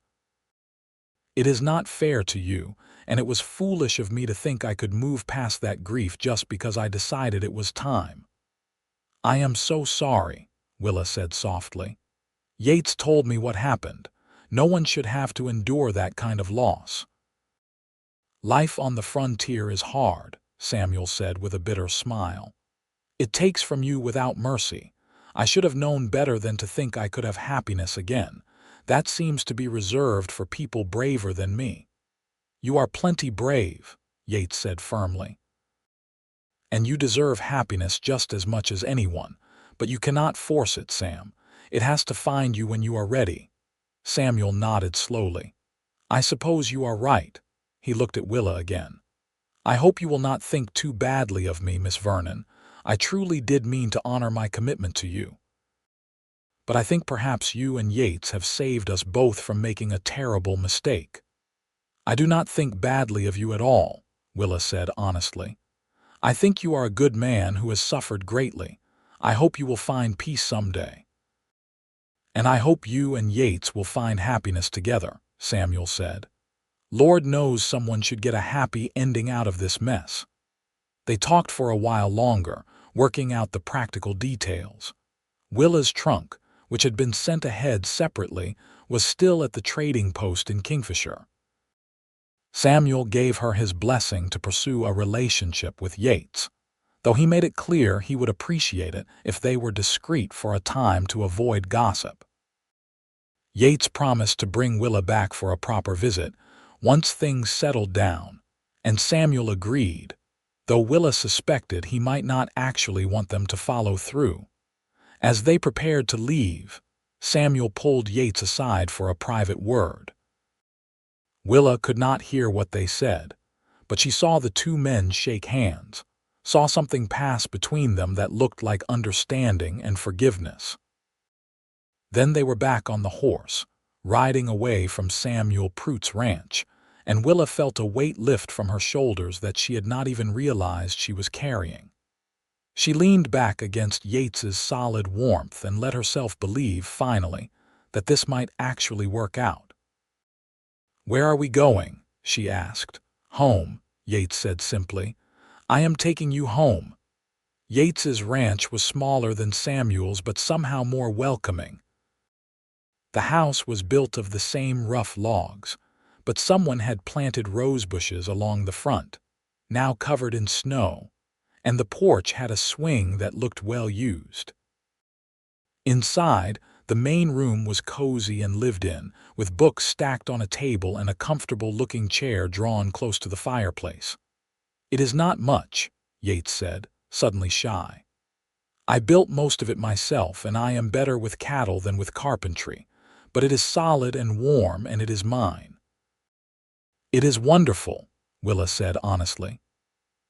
It is not fair to you, and it was foolish of me to think I could move past that grief just because I decided it was time." "I am so sorry," Willa said softly. "Yates told me what happened. No one should have to endure that kind of loss." "Life on the frontier is hard," Samuel said with a bitter smile. "It takes from you without mercy. I should have known better than to think I could have happiness again. That seems to be reserved for people braver than me." "You are plenty brave," Yates said firmly. "And you deserve happiness just as much as anyone, but you cannot force it, Sam. It has to find you when you are ready." Samuel nodded slowly. "I suppose you are right." He looked at Willa again. "I hope you will not think too badly of me, Miss Vernon. I truly did mean to honor my commitment to you. But I think perhaps you and Yates have saved us both from making a terrible mistake." "I do not think badly of you at all," Willa said honestly. "I think you are a good man who has suffered greatly. I hope you will find peace someday." "And I hope you and Yates will find happiness together," Samuel said. "Lord knows someone should get a happy ending out of this mess." They talked for a while longer, working out the practical details. Willa's trunk, which had been sent ahead separately, was still at the trading post in Kingfisher. Samuel gave her his blessing to pursue a relationship with Yates, though he made it clear he would appreciate it if they were discreet for a time to avoid gossip. Yates promised to bring Willa back for a proper visit once things settled down, and Samuel agreed, though Willa suspected he might not actually want them to follow through. As they prepared to leave, Samuel pulled Yates aside for a private word. Willa could not hear what they said, but she saw the two men shake hands, saw something pass between them that looked like understanding and forgiveness. Then they were back on the horse, riding away from Samuel Pruitt's ranch, and Willa felt a weight lift from her shoulders that she had not even realized she was carrying. She leaned back against Yates's solid warmth and let herself believe, finally, that this might actually work out. "Where are we going?" she asked. "Home," Yates said simply. "I am taking you home." Yates's ranch was smaller than Samuel's but somehow more welcoming. The house was built of the same rough logs, but someone had planted rose bushes along the front, now covered in snow, and the porch had a swing that looked well used. Inside, the main room was cozy and lived in, with books stacked on a table and a comfortable-looking chair drawn close to the fireplace. "It is not much," Yates said, suddenly shy. "I built most of it myself, and I am better with cattle than with carpentry, but it is solid and warm, and it is mine." "It is wonderful," Willa said honestly.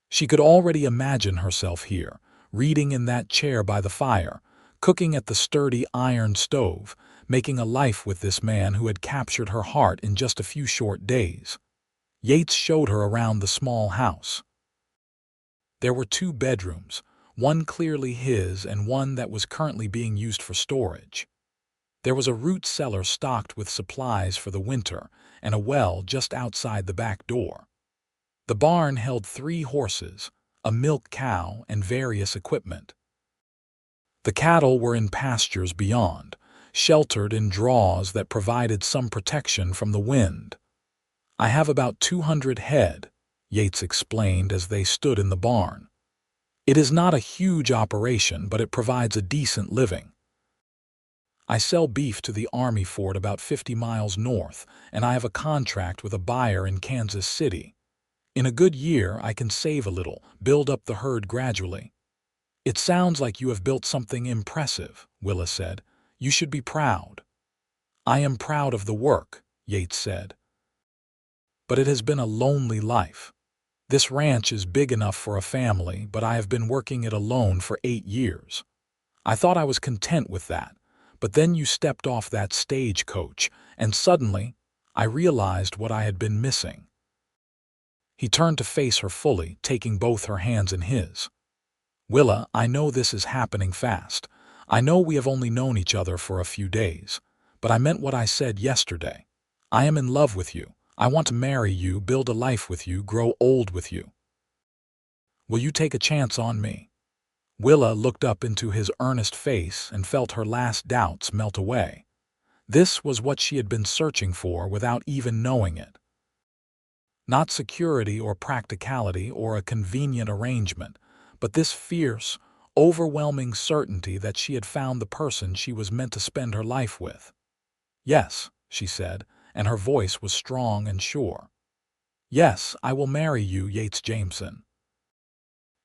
She could already imagine herself here, reading in that chair by the fire, cooking at the sturdy iron stove, making a life with this man who had captured her heart in just a few short days. Yates showed her around the small house. There were 2 bedrooms, one clearly his and one that was currently being used for storage. There was a root cellar stocked with supplies for the winter and a well just outside the back door. The barn held 3 horses, a milk cow, and various equipment. The cattle were in pastures beyond, sheltered in draws that provided some protection from the wind. "I have about 200 head," Yates explained as they stood in the barn. "It is not a huge operation, but it provides a decent living. I sell beef to the Army fort about 50 miles north, and I have a contract with a buyer in Kansas City. In a good year, I can save a little, build up the herd gradually." "It sounds like you have built something impressive," Willa said. "You should be proud." "I am proud of the work," Yates said. "But it has been a lonely life. This ranch is big enough for a family, but I have been working it alone for 8 years. I thought I was content with that, but then you stepped off that stagecoach, and suddenly I realized what I had been missing." He turned to face her fully, taking both her hands in his. "Willa, I know this is happening fast. I know we have only known each other for a few days, but I meant what I said yesterday. I am in love with you. I want to marry you, build a life with you, grow old with you. Will you take a chance on me?" Willa looked up into his earnest face and felt her last doubts melt away. This was what she had been searching for without even knowing it. Not security or practicality or a convenient arrangement, but this fierce, overwhelming certainty that she had found the person she was meant to spend her life with. "Yes," she said, and her voice was strong and sure. "Yes, I will marry you, Yates Jameson."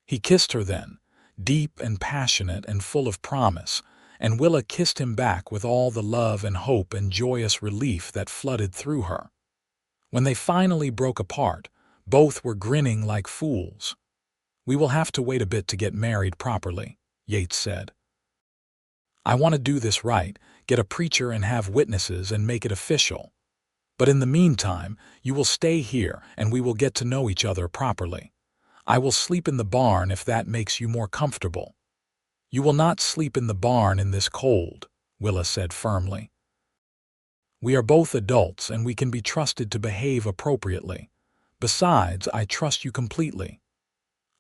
He kissed her then, deep and passionate and full of promise, and Willa kissed him back with all the love and hope and joyous relief that flooded through her. When they finally broke apart, both were grinning like fools. "We will have to wait a bit to get married properly," Yates said. "I want to do this right, get a preacher and have witnesses and make it official. But in the meantime, you will stay here and we will get to know each other properly. I will sleep in the barn if that makes you more comfortable." "You will not sleep in the barn in this cold," Willa said firmly. "We are both adults and we can be trusted to behave appropriately. Besides, I trust you completely."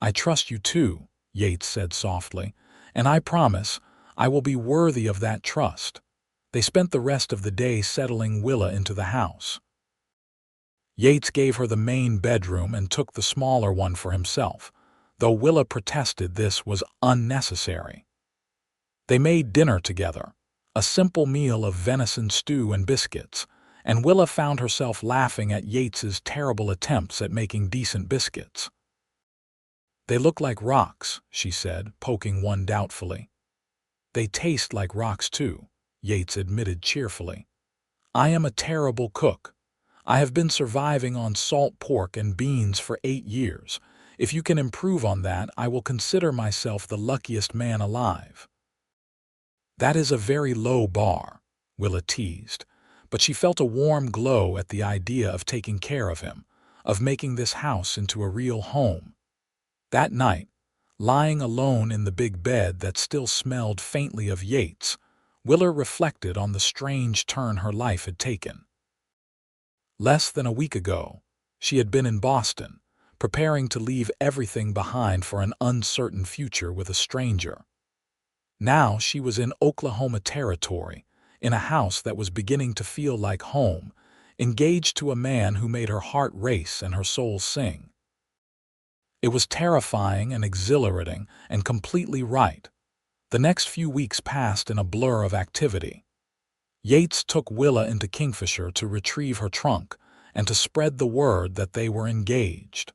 "I trust you too," Yates said softly, "and I promise I will be worthy of that trust." They spent the rest of the day settling Willa into the house. Yates gave her the main bedroom and took the smaller one for himself, though Willa protested this was unnecessary. They made dinner together, a simple meal of venison stew and biscuits, and Willa found herself laughing at Yates's terrible attempts at making decent biscuits. "They look like rocks," she said, poking one doubtfully. "They taste like rocks too," Yates admitted cheerfully. "I am a terrible cook. I have been surviving on salt pork and beans for 8 years. If you can improve on that, I will consider myself the luckiest man alive." "That is a very low bar," Willa teased, but she felt a warm glow at the idea of taking care of him, of making this house into a real home. That night, lying alone in the big bed that still smelled faintly of Yates, Willa reflected on the strange turn her life had taken. Less than a week ago, she had been in Boston, preparing to leave everything behind for an uncertain future with a stranger. Now she was in Oklahoma territory, in a house that was beginning to feel like home, engaged to a man who made her heart race and her soul sing. It was terrifying and exhilarating and completely right. The next few weeks passed in a blur of activity. Yates took Willa into Kingfisher to retrieve her trunk and to spread the word that they were engaged.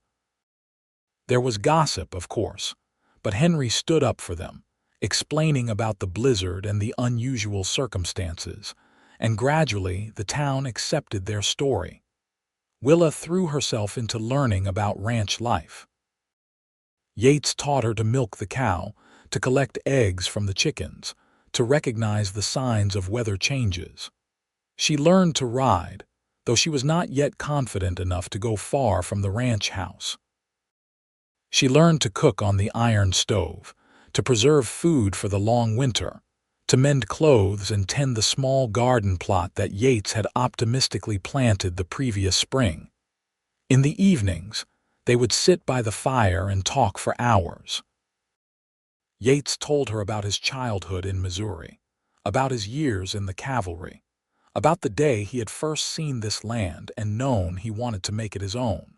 There was gossip, of course, but Henry stood up for them, explaining about the blizzard and the unusual circumstances, and gradually the town accepted their story. Willa threw herself into learning about ranch life. Yates taught her to milk the cow, to collect eggs from the chickens, to recognize the signs of weather changes. She learned to ride, though she was not yet confident enough to go far from the ranch house. She learned to cook on the iron stove, to preserve food for the long winter, to mend clothes and tend the small garden plot that Yates had optimistically planted the previous spring. In the evenings, they would sit by the fire and talk for hours. Yates told her about his childhood in Missouri, about his years in the cavalry, about the day he had first seen this land and known he wanted to make it his own.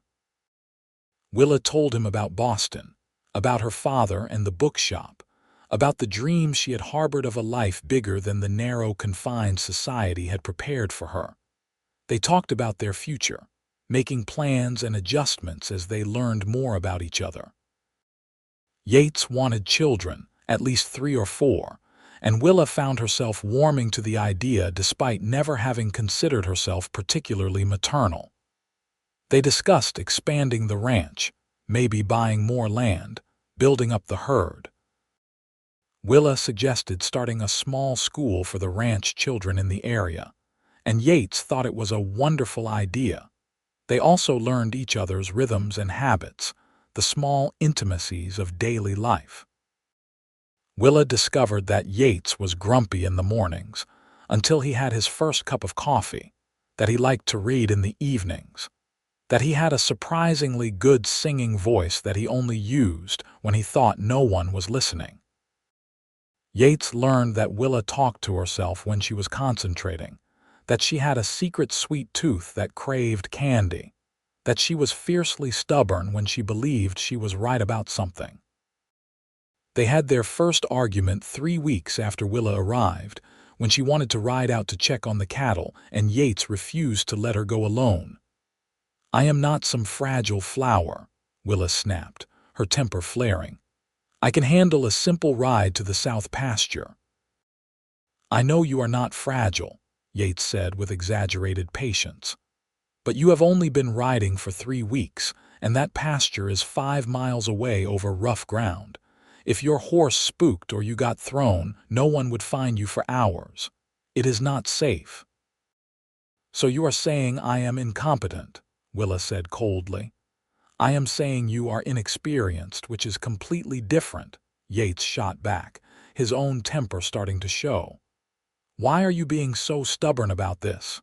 Willa told him about Boston, about her father and the bookshop, about the dreams she had harbored of a life bigger than the narrow, confined society had prepared for her. They talked about their future, making plans and adjustments as they learned more about each other. Yates wanted children, at least 3 or 4, and Willa found herself warming to the idea despite never having considered herself particularly maternal. They discussed expanding the ranch, maybe buying more land, building up the herd. Willa suggested starting a small school for the ranch children in the area, and Yates thought it was a wonderful idea. They also learned each other's rhythms and habits, the small intimacies of daily life. Willa discovered that Yates was grumpy in the mornings, until he had his first cup of coffee, that he liked to read in the evenings, that he had a surprisingly good singing voice that he only used when he thought no one was listening. Yates learned that Willa talked to herself when she was concentrating, that she had a secret sweet tooth that craved candy, that she was fiercely stubborn when she believed she was right about something. They had their first argument 3 weeks after Willa arrived, when she wanted to ride out to check on the cattle and Yates refused to let her go alone. "I am not some fragile flower," Willa snapped, her temper flaring. "I can handle a simple ride to the south pasture." "I know you are not fragile," Yates said with exaggerated patience. "But you have only been riding for 3 weeks, and that pasture is 5 miles away over rough ground. If your horse spooked or you got thrown, no one would find you for hours. It is not safe." "So you are saying I am incompetent," Willa said coldly. "I am saying you are inexperienced, which is completely different," Yates shot back, his own temper starting to show. "Why are you being so stubborn about this?"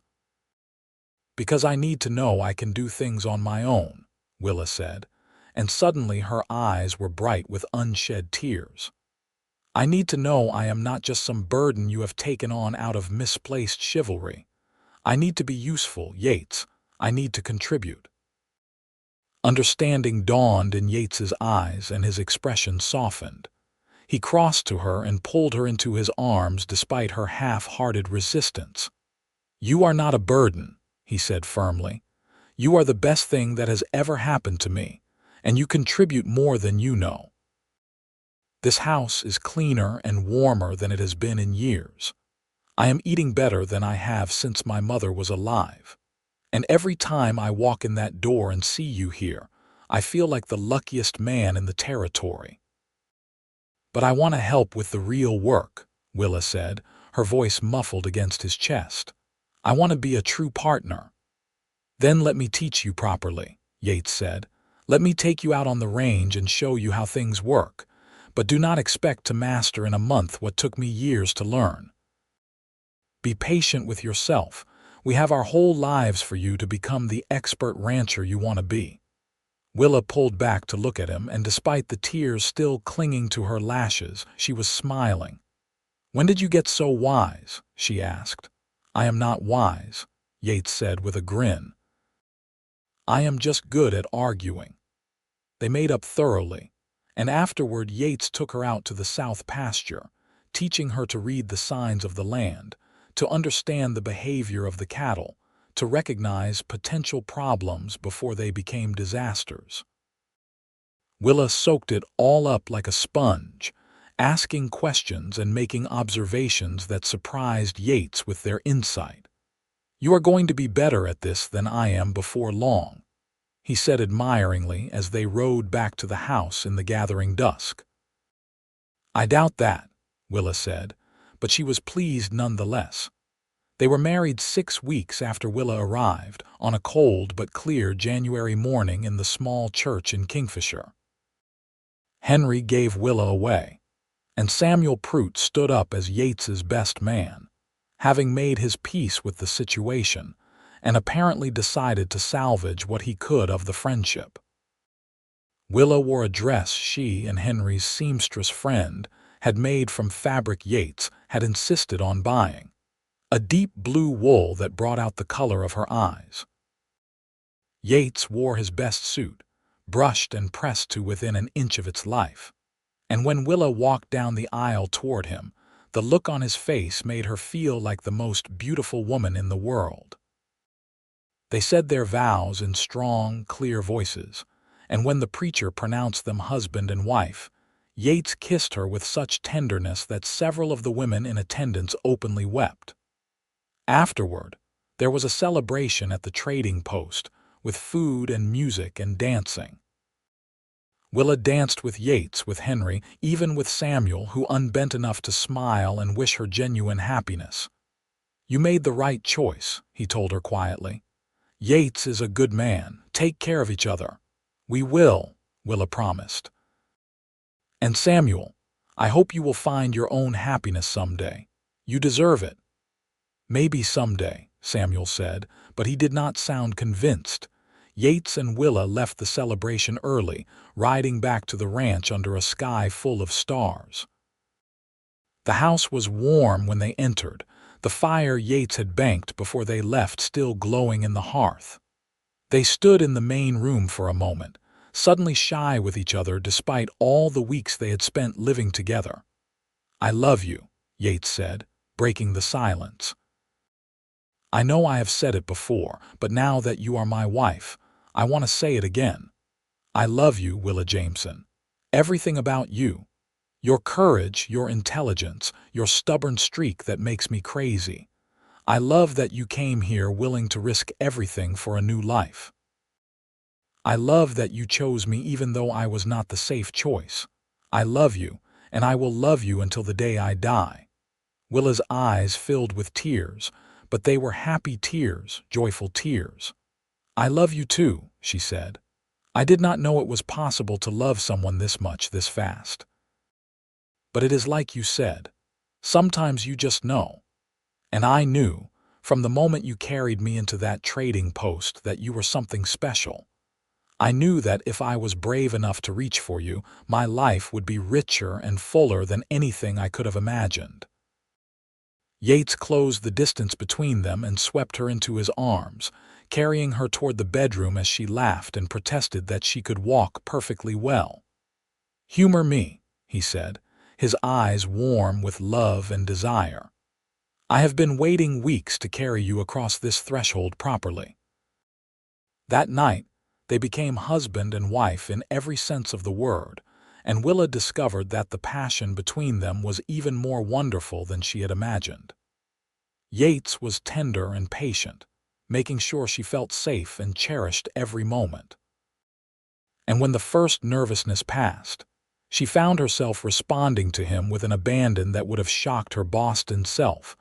"Because I need to know I can do things on my own," Willa said, and suddenly her eyes were bright with unshed tears. "I need to know I am not just some burden you have taken on out of misplaced chivalry. I need to be useful, Yates. I need to contribute." Understanding dawned in Yates's eyes and his expression softened. He crossed to her and pulled her into his arms despite her half-hearted resistance. "You are not a burden," he said firmly. "You are the best thing that has ever happened to me, and you contribute more than you know. This house is cleaner and warmer than it has been in years. I am eating better than I have since my mother was alive. And every time I walk in that door and see you here, I feel like the luckiest man in the territory." "But I want to help with the real work," Willa said, her voice muffled against his chest. "I want to be a true partner." "Then let me teach you properly," Yates said. "Let me take you out on the range and show you how things work, but do not expect to master in a month what took me years to learn. Be patient with yourself. We have our whole lives for you to become the expert rancher you want to be." Willa pulled back to look at him, and despite the tears still clinging to her lashes, she was smiling. "When did you get so wise?" she asked. "I am not wise," Yates said with a grin. "I am just good at arguing." They made up thoroughly, and afterward Yates took her out to the south pasture, teaching her to read the signs of the land, to understand the behavior of the cattle, to recognize potential problems before they became disasters. Willa soaked it all up like a sponge, asking questions and making observations that surprised Yates with their insight. "You are going to be better at this than I am before long," he said admiringly as they rode back to the house in the gathering dusk. "I doubt that," Willa said, but she was pleased nonetheless. They were married 6 weeks after Willa arrived, on a cold but clear January morning in the small church in Kingfisher. Henry gave Willa away, and Samuel Prout stood up as Yates's best man, having made his peace with the situation, and apparently decided to salvage what he could of the friendship. Willa wore a dress she and Henry's seamstress friend had made from fabric Yates had insisted on buying, a deep blue wool that brought out the color of her eyes. Yates wore his best suit, brushed and pressed to within an inch of its life, and when Willa walked down the aisle toward him, the look on his face made her feel like the most beautiful woman in the world. They said their vows in strong, clear voices, and when the preacher pronounced them husband and wife, Yates kissed her with such tenderness that several of the women in attendance openly wept. Afterward, there was a celebration at the trading post, with food and music and dancing. Willa danced with Yates, with Henry, even with Samuel, who unbent enough to smile and wish her genuine happiness. "You made the right choice," he told her quietly. "Yates is a good man. Take care of each other." "We will," Willa promised. "And Samuel, I hope you will find your own happiness someday. You deserve it." "Maybe someday," Samuel said, but he did not sound convinced. Yates and Willa left the celebration early, riding back to the ranch under a sky full of stars. The house was warm when they entered, the fire Yates had banked before they left still glowing in the hearth. They stood in the main room for a moment, suddenly shy with each other despite all the weeks they had spent living together. "I love you," Yates said, breaking the silence. "I know I have said it before, but now that you are my wife, I want to say it again. I love you, Willa Jameson. Everything about you. Your courage, your intelligence, your stubborn streak that makes me crazy. I love that you came here willing to risk everything for a new life. I love that you chose me even though I was not the safe choice. I love you, and I will love you until the day I die." Willa's eyes filled with tears, but they were happy tears, joyful tears. "I love you too," she said. "I did not know it was possible to love someone this much, this fast. But it is like you said. Sometimes you just know. And I knew, from the moment you carried me into that trading post, that you were something special. I knew that if I was brave enough to reach for you, my life would be richer and fuller than anything I could have imagined." Yates closed the distance between them and swept her into his arms, carrying her toward the bedroom as she laughed and protested that she could walk perfectly well. "Humor me," he said, his eyes warm with love and desire. "I have been waiting weeks to carry you across this threshold properly." That night, they became husband and wife in every sense of the word, and Willa discovered that the passion between them was even more wonderful than she had imagined. Yates was tender and patient, making sure she felt safe and cherished every moment. And when the first nervousness passed, she found herself responding to him with an abandon that would have shocked her Boston self,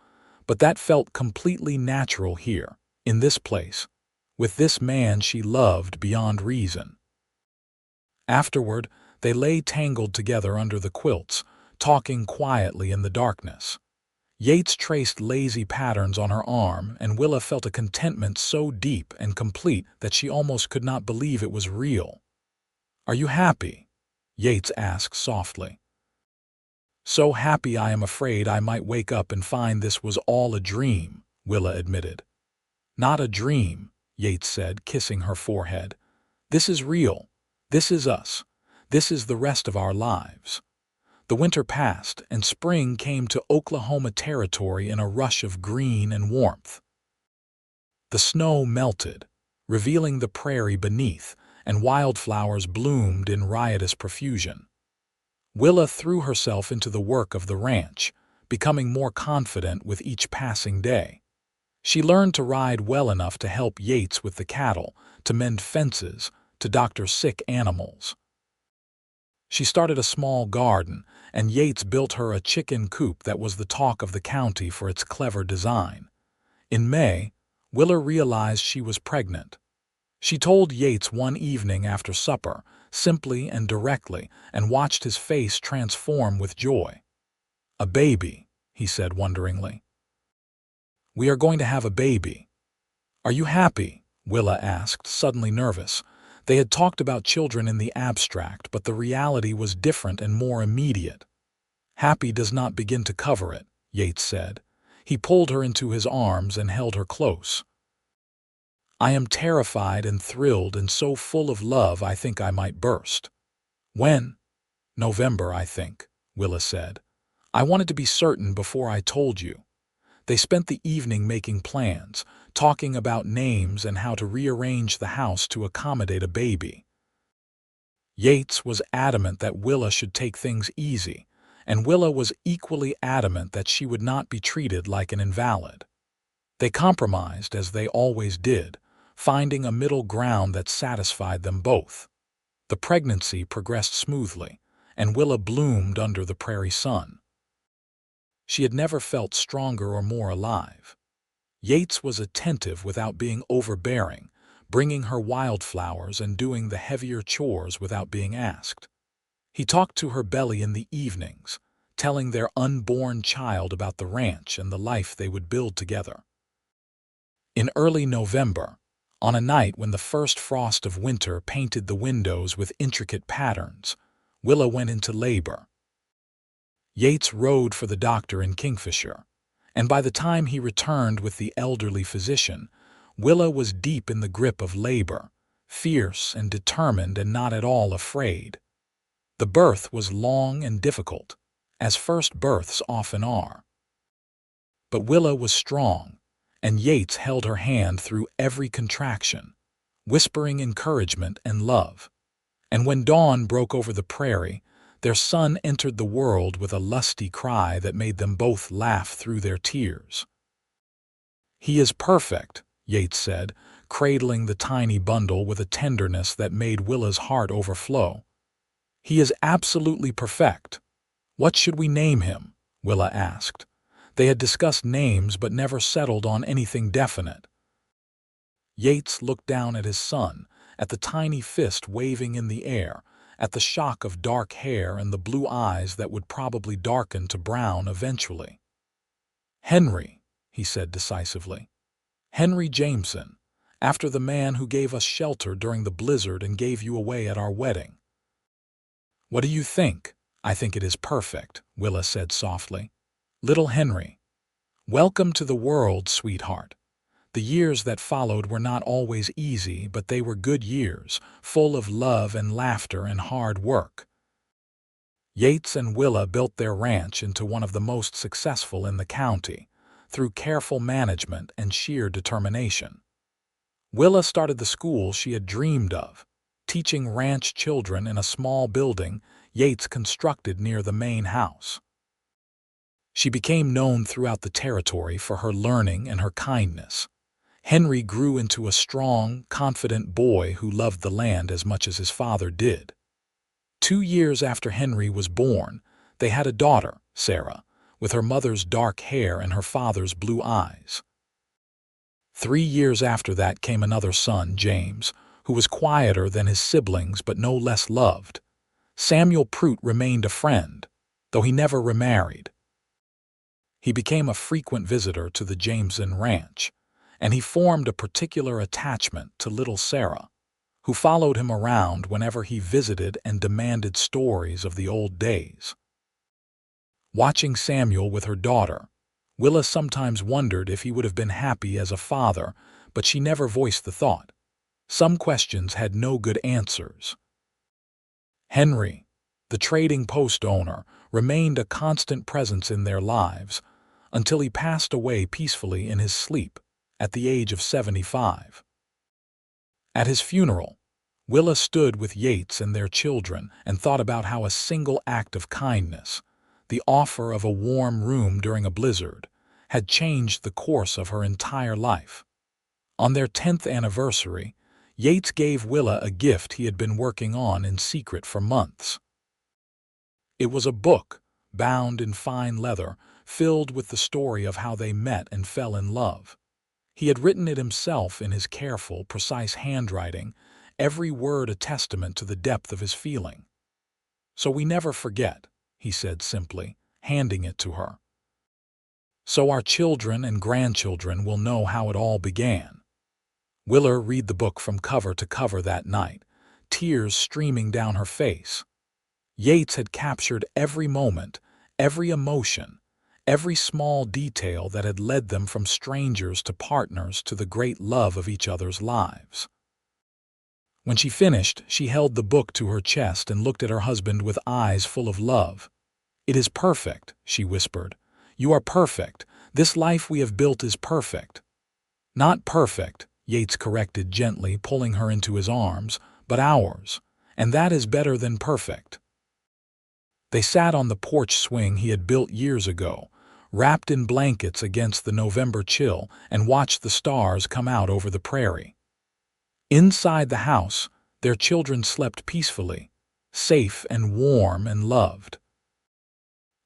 but that felt completely natural here, in this place, with this man she loved beyond reason. Afterward, they lay tangled together under the quilts, talking quietly in the darkness. Yates traced lazy patterns on her arm, and Willa felt a contentment so deep and complete that she almost could not believe it was real. "Are you happy?" Yates asked softly. "So happy I am afraid I might wake up and find this was all a dream," Willa admitted. "Not a dream," Yates said, kissing her forehead. "This is real. This is us. This is the rest of our lives." The winter passed, and spring came to Oklahoma Territory in a rush of green and warmth. The snow melted, revealing the prairie beneath, and wildflowers bloomed in riotous profusion. Willa threw herself into the work of the ranch, becoming more confident with each passing day. She learned to ride well enough to help Yates with the cattle, to mend fences, to doctor sick animals. She started a small garden, and Yates built her a chicken coop that was the talk of the county for its clever design. In May, Willa realized she was pregnant. She told Yates one evening after supper, simply and directly, and watched his face transform with joy. "A baby," he said wonderingly. "We are going to have a baby." "Are you happy?" Willa asked, suddenly nervous. They had talked about children in the abstract, but the reality was different and more immediate. "Happy does not begin to cover it," Yates said. He pulled her into his arms and held her close. "I am terrified and thrilled and so full of love I think I might burst." "When?" "November, I think," Willa said. "I wanted to be certain before I told you." They spent the evening making plans, talking about names and how to rearrange the house to accommodate a baby. Yates was adamant that Willa should take things easy, and Willa was equally adamant that she would not be treated like an invalid. They compromised, as they always did, finding a middle ground that satisfied them both. The pregnancy progressed smoothly, and Willa bloomed under the prairie sun. She had never felt stronger or more alive. Yates was attentive without being overbearing, bringing her wildflowers and doing the heavier chores without being asked. He talked to her belly in the evenings, telling their unborn child about the ranch and the life they would build together. In early November, on a night when the first frost of winter painted the windows with intricate patterns, Willa went into labor. Yates rode for the doctor in Kingfisher, and by the time he returned with the elderly physician, Willa was deep in the grip of labor, fierce and determined and not at all afraid. The birth was long and difficult, as first births often are. But Willa was strong, and Yates held her hand through every contraction, whispering encouragement and love. And when dawn broke over the prairie, their son entered the world with a lusty cry that made them both laugh through their tears. "He is perfect," Yates said, cradling the tiny bundle with a tenderness that made Willa's heart overflow. "He is absolutely perfect. What should we name him?" Willa asked. They had discussed names but never settled on anything definite. Yates looked down at his son, at the tiny fist waving in the air, at the shock of dark hair and the blue eyes that would probably darken to brown eventually. "Henry," he said decisively. "Henry Jameson, after the man who gave us shelter during the blizzard and gave you away at our wedding." "What do you think?" "I think it is perfect," Willa said softly. "Little Henry. Welcome to the world, sweetheart." The years that followed were not always easy, but they were good years, full of love and laughter and hard work. Yates and Willa built their ranch into one of the most successful in the county, through careful management and sheer determination. Willa started the school she had dreamed of, teaching ranch children in a small building Yates constructed near the main house. She became known throughout the territory for her learning and her kindness. Henry grew into a strong, confident boy who loved the land as much as his father did. 2 years after Henry was born, they had a daughter, Sarah, with her mother's dark hair and her father's blue eyes. 3 years after that came another son, James, who was quieter than his siblings but no less loved. Samuel Prout remained a friend, though he never remarried. He became a frequent visitor to the Jameson ranch, and he formed a particular attachment to little Sarah, who followed him around whenever he visited and demanded stories of the old days. Watching Samuel with her daughter, Willa sometimes wondered if he would have been happy as a father, but she never voiced the thought. Some questions had no good answers. Henry, the trading post owner, remained a constant presence in their lives until he passed away peacefully in his sleep at the age of 75. At his funeral, Willa stood with Yates and their children and thought about how a single act of kindness, the offer of a warm room during a blizzard, had changed the course of her entire life. On their 10th anniversary, Yates gave Willa a gift he had been working on in secret for months. It was a book, bound in fine leather, filled with the story of how they met and fell in love. He had written it himself in his careful, precise handwriting, every word a testament to the depth of his feeling. "So we never forget," he said simply, handing it to her. "So our children and grandchildren will know how it all began." Willa read the book from cover to cover that night, tears streaming down her face. Yates had captured every moment, every emotion, every small detail that had led them from strangers to partners to the great love of each other's lives. When she finished, she held the book to her chest and looked at her husband with eyes full of love. "It is perfect," she whispered. "You are perfect. This life we have built is perfect." "Not perfect," Yates corrected gently, pulling her into his arms, "but ours, and that is better than perfect." They sat on the porch swing he had built years ago, wrapped in blankets against the November chill, and watched the stars come out over the prairie. Inside the house, their children slept peacefully, safe and warm and loved.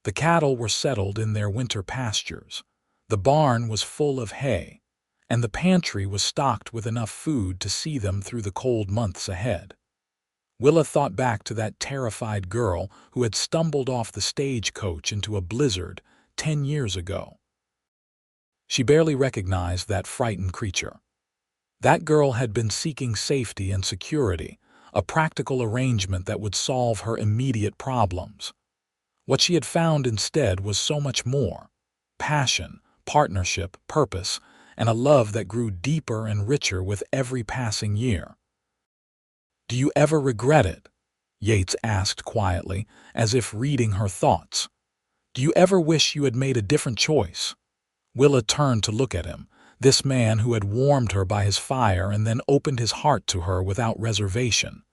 The cattle were settled in their winter pastures, the barn was full of hay, and the pantry was stocked with enough food to see them through the cold months ahead. Willa thought back to that terrified girl who had stumbled off the stagecoach into a blizzard 10 years ago. She barely recognized that frightened creature. That girl had been seeking safety and security, a practical arrangement that would solve her immediate problems. What she had found instead was so much more: passion, partnership, purpose, and a love that grew deeper and richer with every passing year. "Do you ever regret it?" Yates asked quietly, as if reading her thoughts. "Do you ever wish you had made a different choice?" Willa turned to look at him, this man who had warmed her by his fire and then opened his heart to her without reservation.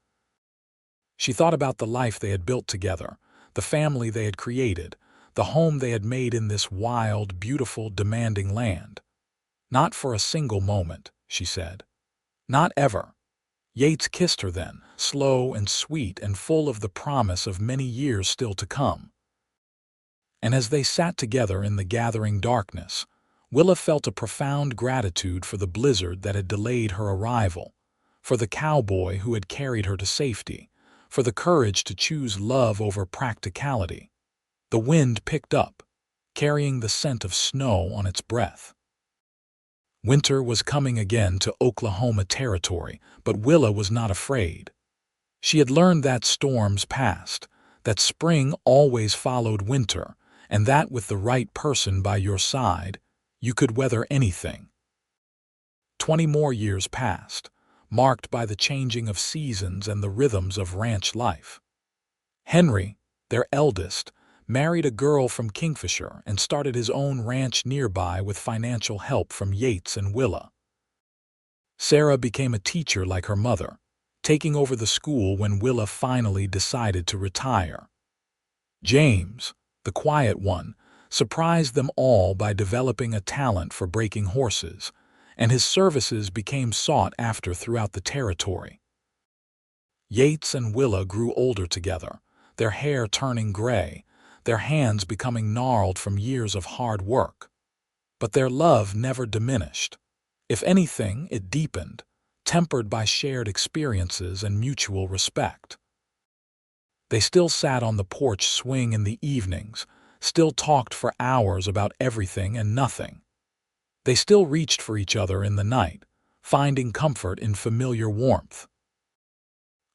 She thought about the life they had built together, the family they had created, the home they had made in this wild, beautiful, demanding land. "Not for a single moment," she said. "Not ever." Yates kissed her then, slow and sweet and full of the promise of many years still to come. And as they sat together in the gathering darkness, Willa felt a profound gratitude for the blizzard that had delayed her arrival, for the cowboy who had carried her to safety, for the courage to choose love over practicality. The wind picked up, carrying the scent of snow on its breath. Winter was coming again to Oklahoma territory, but Willa was not afraid. She had learned that storms passed, that spring always followed winter, and that with the right person by your side, you could weather anything. 20 more years passed, marked by the changing of seasons and the rhythms of ranch life. Henry, their eldest, married a girl from Kingfisher and started his own ranch nearby with financial help from Yates and Willa. Sarah became a teacher like her mother, taking over the school when Willa finally decided to retire. James, the quiet one, surprised them all by developing a talent for breaking horses, and his services became sought after throughout the territory. Yates and Willa grew older together, their hair turning gray, their hands becoming gnarled from years of hard work. But their love never diminished. If anything, it deepened, tempered by shared experiences and mutual respect. They still sat on the porch swing in the evenings, still talked for hours about everything and nothing. They still reached for each other in the night, finding comfort in familiar warmth.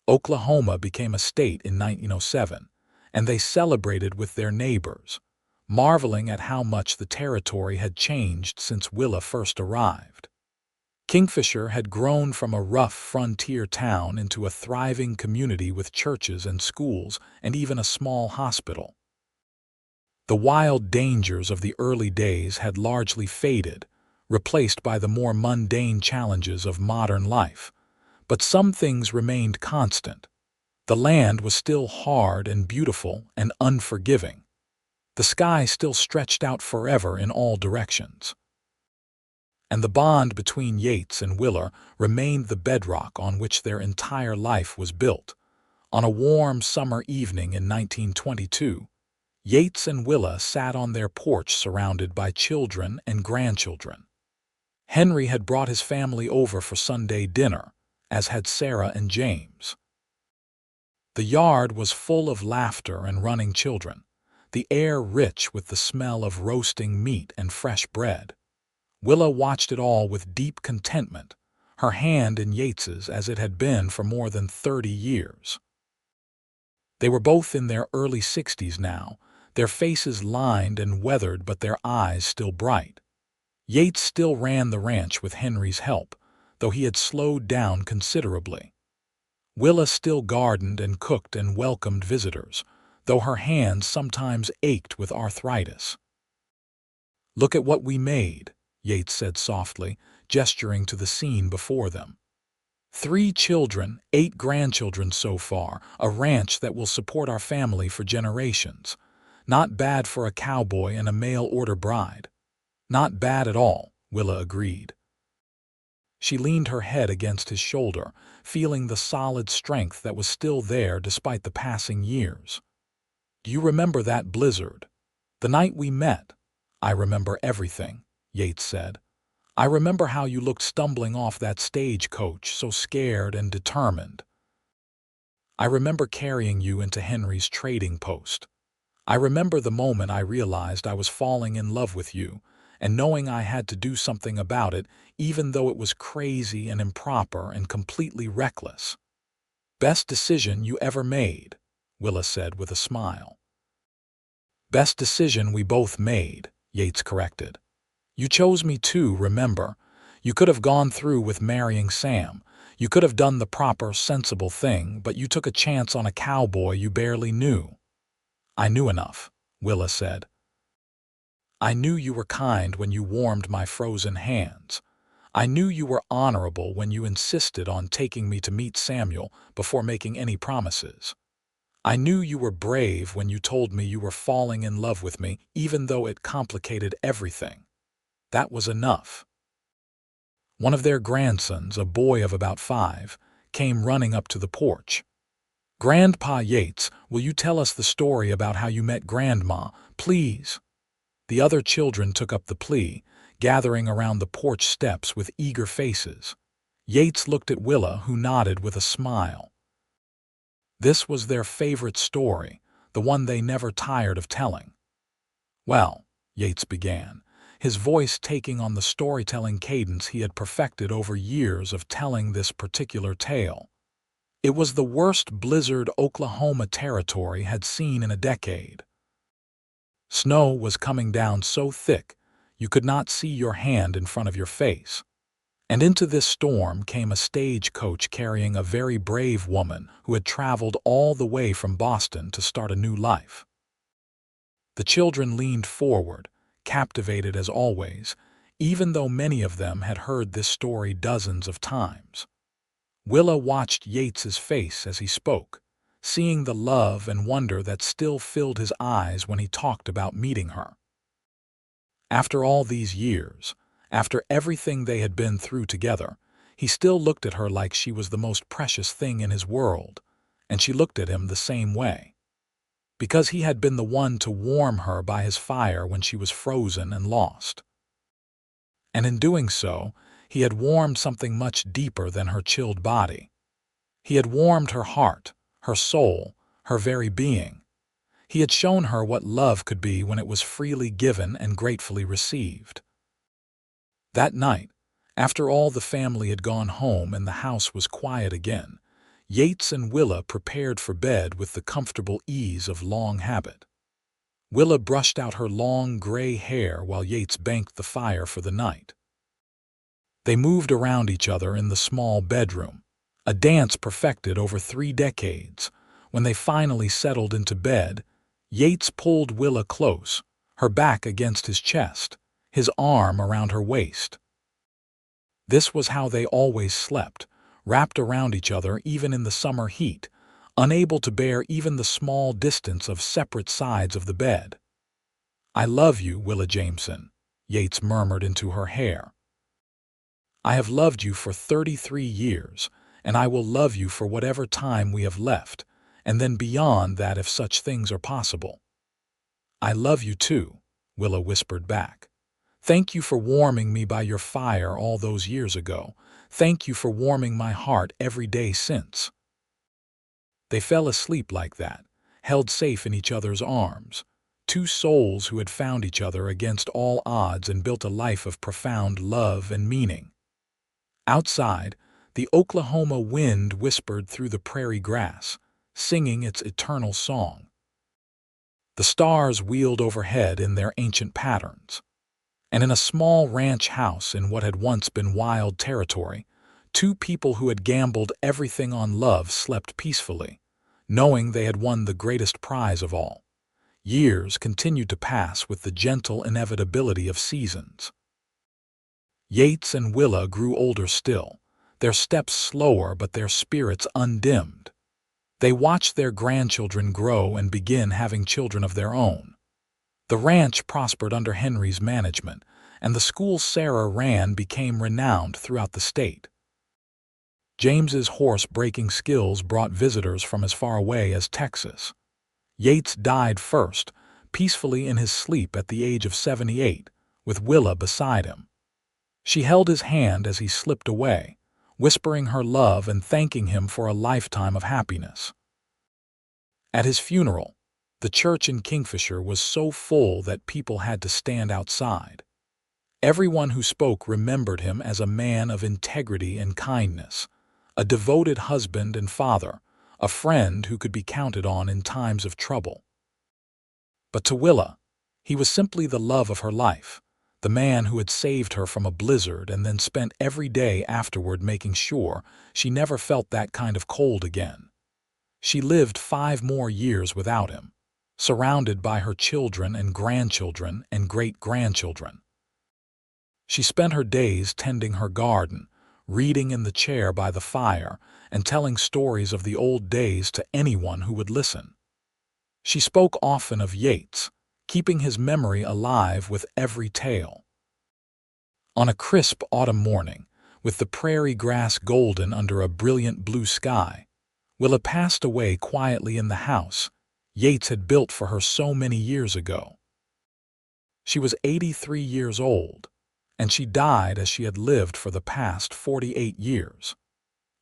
Oklahoma became a state in 1907, and they celebrated with their neighbors, marveling at how much the territory had changed since Willa first arrived. Kingfisher had grown from a rough frontier town into a thriving community with churches and schools and even a small hospital. The wild dangers of the early days had largely faded, replaced by the more mundane challenges of modern life, But some things remained constant. The land was still hard and beautiful and unforgiving. The sky still stretched out forever in all directions. And the bond between Yates and Willa remained the bedrock on which their entire life was built. On a warm summer evening in 1922, Yates and Willa sat on their porch surrounded by children and grandchildren. Henry had brought his family over for Sunday dinner, as had Sarah and James. The yard was full of laughter and running children, the air rich with the smell of roasting meat and fresh bread. Willa watched it all with deep contentment, her hand in Yates's as it had been for more than 30 years. They were both in their early 60s now, their faces lined and weathered but their eyes still bright. Yates still ran the ranch with Henry's help, though he had slowed down considerably. Willa still gardened and cooked and welcomed visitors, though her hands sometimes ached with arthritis. "Look at what we made," Yates said softly, gesturing to the scene before them. 3 children, 8 grandchildren so far, a ranch that will support our family for generations. Not bad for a cowboy and a mail-order bride. Not bad at all, Willa agreed. She leaned her head against his shoulder, feeling the solid strength that was still there despite the passing years. "Do you remember that blizzard? The night we met?" "I remember everything," Yates said. "I remember how you looked stumbling off that stagecoach, so scared and determined. I remember carrying you into Henry's trading post. I remember the moment I realized I was falling in love with you, and knowing I had to do something about it, even though it was crazy and improper and completely reckless." "Best decision you ever made," Willa said with a smile. "Best decision we both made," Yates corrected. "You chose me too, remember? You could have gone through with marrying Sam. You could have done the proper, sensible thing, but you took a chance on a cowboy you barely knew." "I knew enough," Willa said. "I knew you were kind when you warmed my frozen hands. I knew you were honorable when you insisted on taking me to meet Samuel before making any promises. I knew you were brave when you told me you were falling in love with me, even though it complicated everything. That was enough." One of their grandsons, a boy of about 5, came running up to the porch. "Grandpa Yates, will you tell us the story about how you met Grandma, please?" The other children took up the plea, gathering around the porch steps with eager faces. Yates looked at Willa, who nodded with a smile. This was their favorite story, the one they never tired of telling. "Well," Yates began, his voice taking on the storytelling cadence he had perfected over years of telling this particular tale. "It was the worst blizzard Oklahoma Territory had seen in a decade. Snow was coming down so thick you could not see your hand in front of your face. And into this storm came a stagecoach carrying a very brave woman who had traveled all the way from Boston to start a new life." The children leaned forward, captivated as always, even though many of them had heard this story dozens of times. Willa watched Yates's face as he spoke, seeing the love and wonder that still filled his eyes when he talked about meeting her. After all these years, after everything they had been through together, he still looked at her like she was the most precious thing in his world, and she looked at him the same way. Because he had been the one to warm her by his fire when she was frozen and lost. And in doing so, he had warmed something much deeper than her chilled body. He had warmed her heart, her soul, her very being. He had shown her what love could be when it was freely given and gratefully received. That night, after all the family had gone home and the house was quiet again, Yates and Willa prepared for bed with the comfortable ease of long habit. Willa brushed out her long gray hair while Yates banked the fire for the night. They moved around each other in the small bedroom, a dance perfected over 3 decades. When they finally settled into bed, Yates pulled Willa close, her back against his chest, his arm around her waist. This was how they always slept, wrapped around each other even in the summer heat, unable to bear even the small distance of separate sides of the bed. "I love you, Willa Jameson," Yates murmured into her hair. "I have loved you for 33 years, and I will love you for whatever time we have left, and then beyond that if such things are possible." "I love you too," Willa whispered back. "Thank you for warming me by your fire all those years ago. Thank you for warming my heart every day since." They fell asleep like that, held safe in each other's arms, two souls who had found each other against all odds and built a life of profound love and meaning. Outside, the Oklahoma wind whispered through the prairie grass, singing its eternal song. The stars wheeled overhead in their ancient patterns, and in a small ranch house in what had once been wild territory, two people who had gambled everything on love slept peacefully, knowing they had won the greatest prize of all. Years continued to pass with the gentle inevitability of seasons. Yates and Willa grew older still, their steps slower but their spirits undimmed. They watched their grandchildren grow and begin having children of their own. The ranch prospered under Henry's management, and the school Sarah ran became renowned throughout the state. James's horse-breaking skills brought visitors from as far away as Texas. Yates died first, peacefully in his sleep at the age of 78, with Willa beside him. She held his hand as he slipped away, whispering her love and thanking him for a lifetime of happiness. At his funeral, the church in Kingfisher was so full that people had to stand outside. Everyone who spoke remembered him as a man of integrity and kindness, a devoted husband and father, a friend who could be counted on in times of trouble. But to Willa, he was simply the love of her life, the man who had saved her from a blizzard and then spent every day afterward making sure she never felt that kind of cold again. She lived 5 more years without him, surrounded by her children and grandchildren and great-grandchildren. She spent her days tending her garden, reading in the chair by the fire, and telling stories of the old days to anyone who would listen. She spoke often of Yates, keeping his memory alive with every tale. On a crisp autumn morning, with the prairie grass golden under a brilliant blue sky, Willa passed away quietly in the house Yates had built for her so many years ago. She was 83 years old, and she died as she had lived for the past 48 years.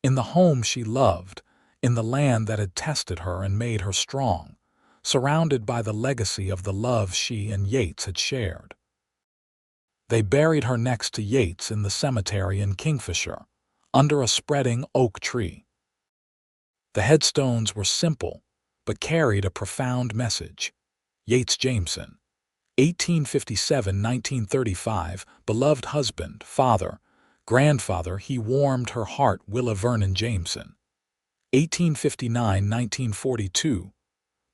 In the home she loved, in the land that had tested her and made her strong, surrounded by the legacy of the love she and Yates had shared. They buried her next to Yates in the cemetery in Kingfisher, under a spreading oak tree. The headstones were simple, but carried a profound message. Yates Jameson, 1857–1935, beloved husband, father, grandfather, he warmed her heart. Willa Vernon Jameson, 1859–1942,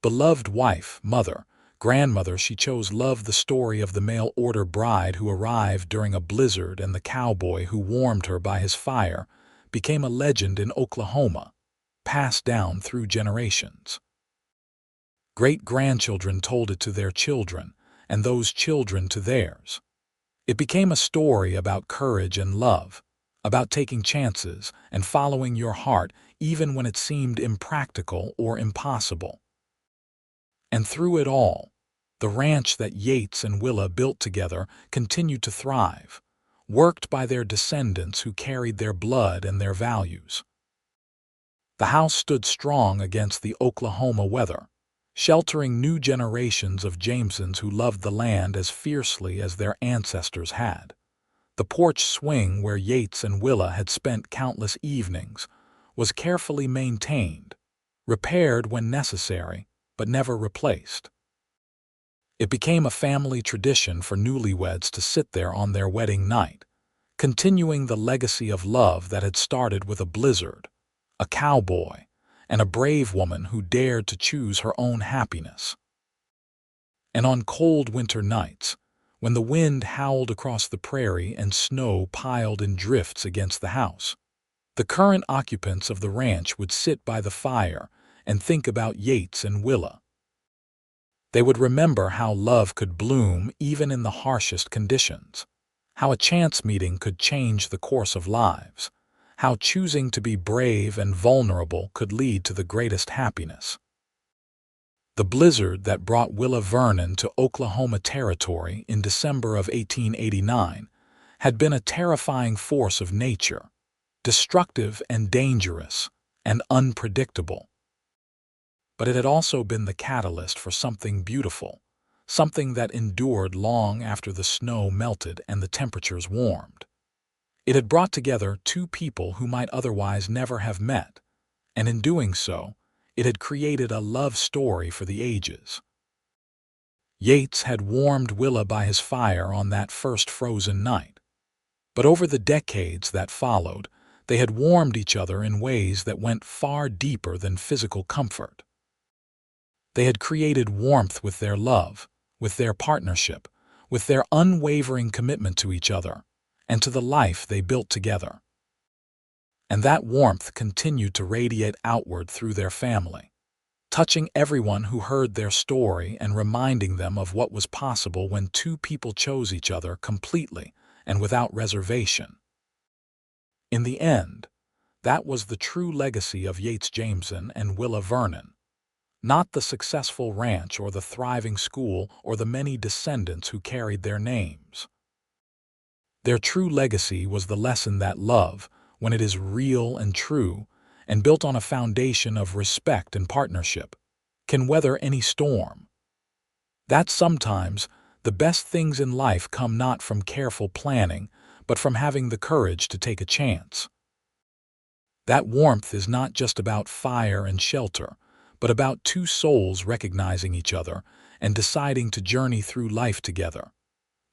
beloved wife, mother, grandmother, she chose love. The story of the mail-order bride who arrived during a blizzard and the cowboy who warmed her by his fire became a legend in Oklahoma, passed down through generations. Great-grandchildren told it to their children, and those children to theirs. It became a story about courage and love, about taking chances and following your heart even when it seemed impractical or impossible. And through it all, the ranch that Yates and Willa built together continued to thrive, worked by their descendants who carried their blood and their values. The house stood strong against the Oklahoma weather, sheltering new generations of Jamesons who loved the land as fiercely as their ancestors had. The porch swing where Yates and Willa had spent countless evenings was carefully maintained, repaired when necessary, but never replaced. It became a family tradition for newlyweds to sit there on their wedding night, continuing the legacy of love that had started with a blizzard, a cowboy, and a brave woman who dared to choose her own happiness. And on cold winter nights, when the wind howled across the prairie and snow piled in drifts against the house, The current occupants of the ranch would sit by the fire and think about Yates and Willa. They would remember how love could bloom even in the harshest conditions, how a chance meeting could change the course of lives, how choosing to be brave and vulnerable could lead to the greatest happiness. The blizzard that brought Willa Vernon to Oklahoma Territory in December of 1889 had been a terrifying force of nature, destructive and dangerous and unpredictable. But it had also been the catalyst for something beautiful, something that endured long after the snow melted and the temperatures warmed. It had brought together two people who might otherwise never have met, and in doing so, it had created a love story for the ages. Yates had warmed Willa by his fire on that first frozen night, but over the decades that followed, they had warmed each other in ways that went far deeper than physical comfort. They had created warmth with their love, with their partnership, with their unwavering commitment to each other, and to the life they built together. And that warmth continued to radiate outward through their family, touching everyone who heard their story and reminding them of what was possible when two people chose each other completely and without reservation. In the end, that was the true legacy of Yates Jameson and Willa Vernon, not the successful ranch or the thriving school or the many descendants who carried their names. Their true legacy was the lesson that love, when it is real and true, and built on a foundation of respect and partnership, can weather any storm. That sometimes the best things in life come not from careful planning, but from having the courage to take a chance. That warmth is not just about fire and shelter, but about two souls recognizing each other and deciding to journey through life together.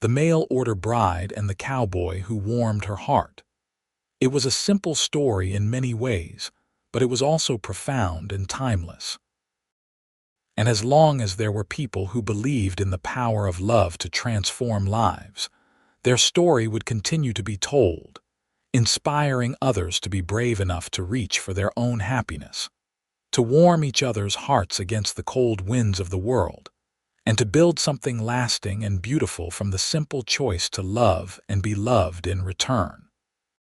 The mail-order bride and the cowboy who warmed her heart. It was a simple story in many ways, but it was also profound and timeless. And as long as there were people who believed in the power of love to transform lives, their story would continue to be told, inspiring others to be brave enough to reach for their own happiness, to warm each other's hearts against the cold winds of the world, and to build something lasting and beautiful from the simple choice to love and be loved in return.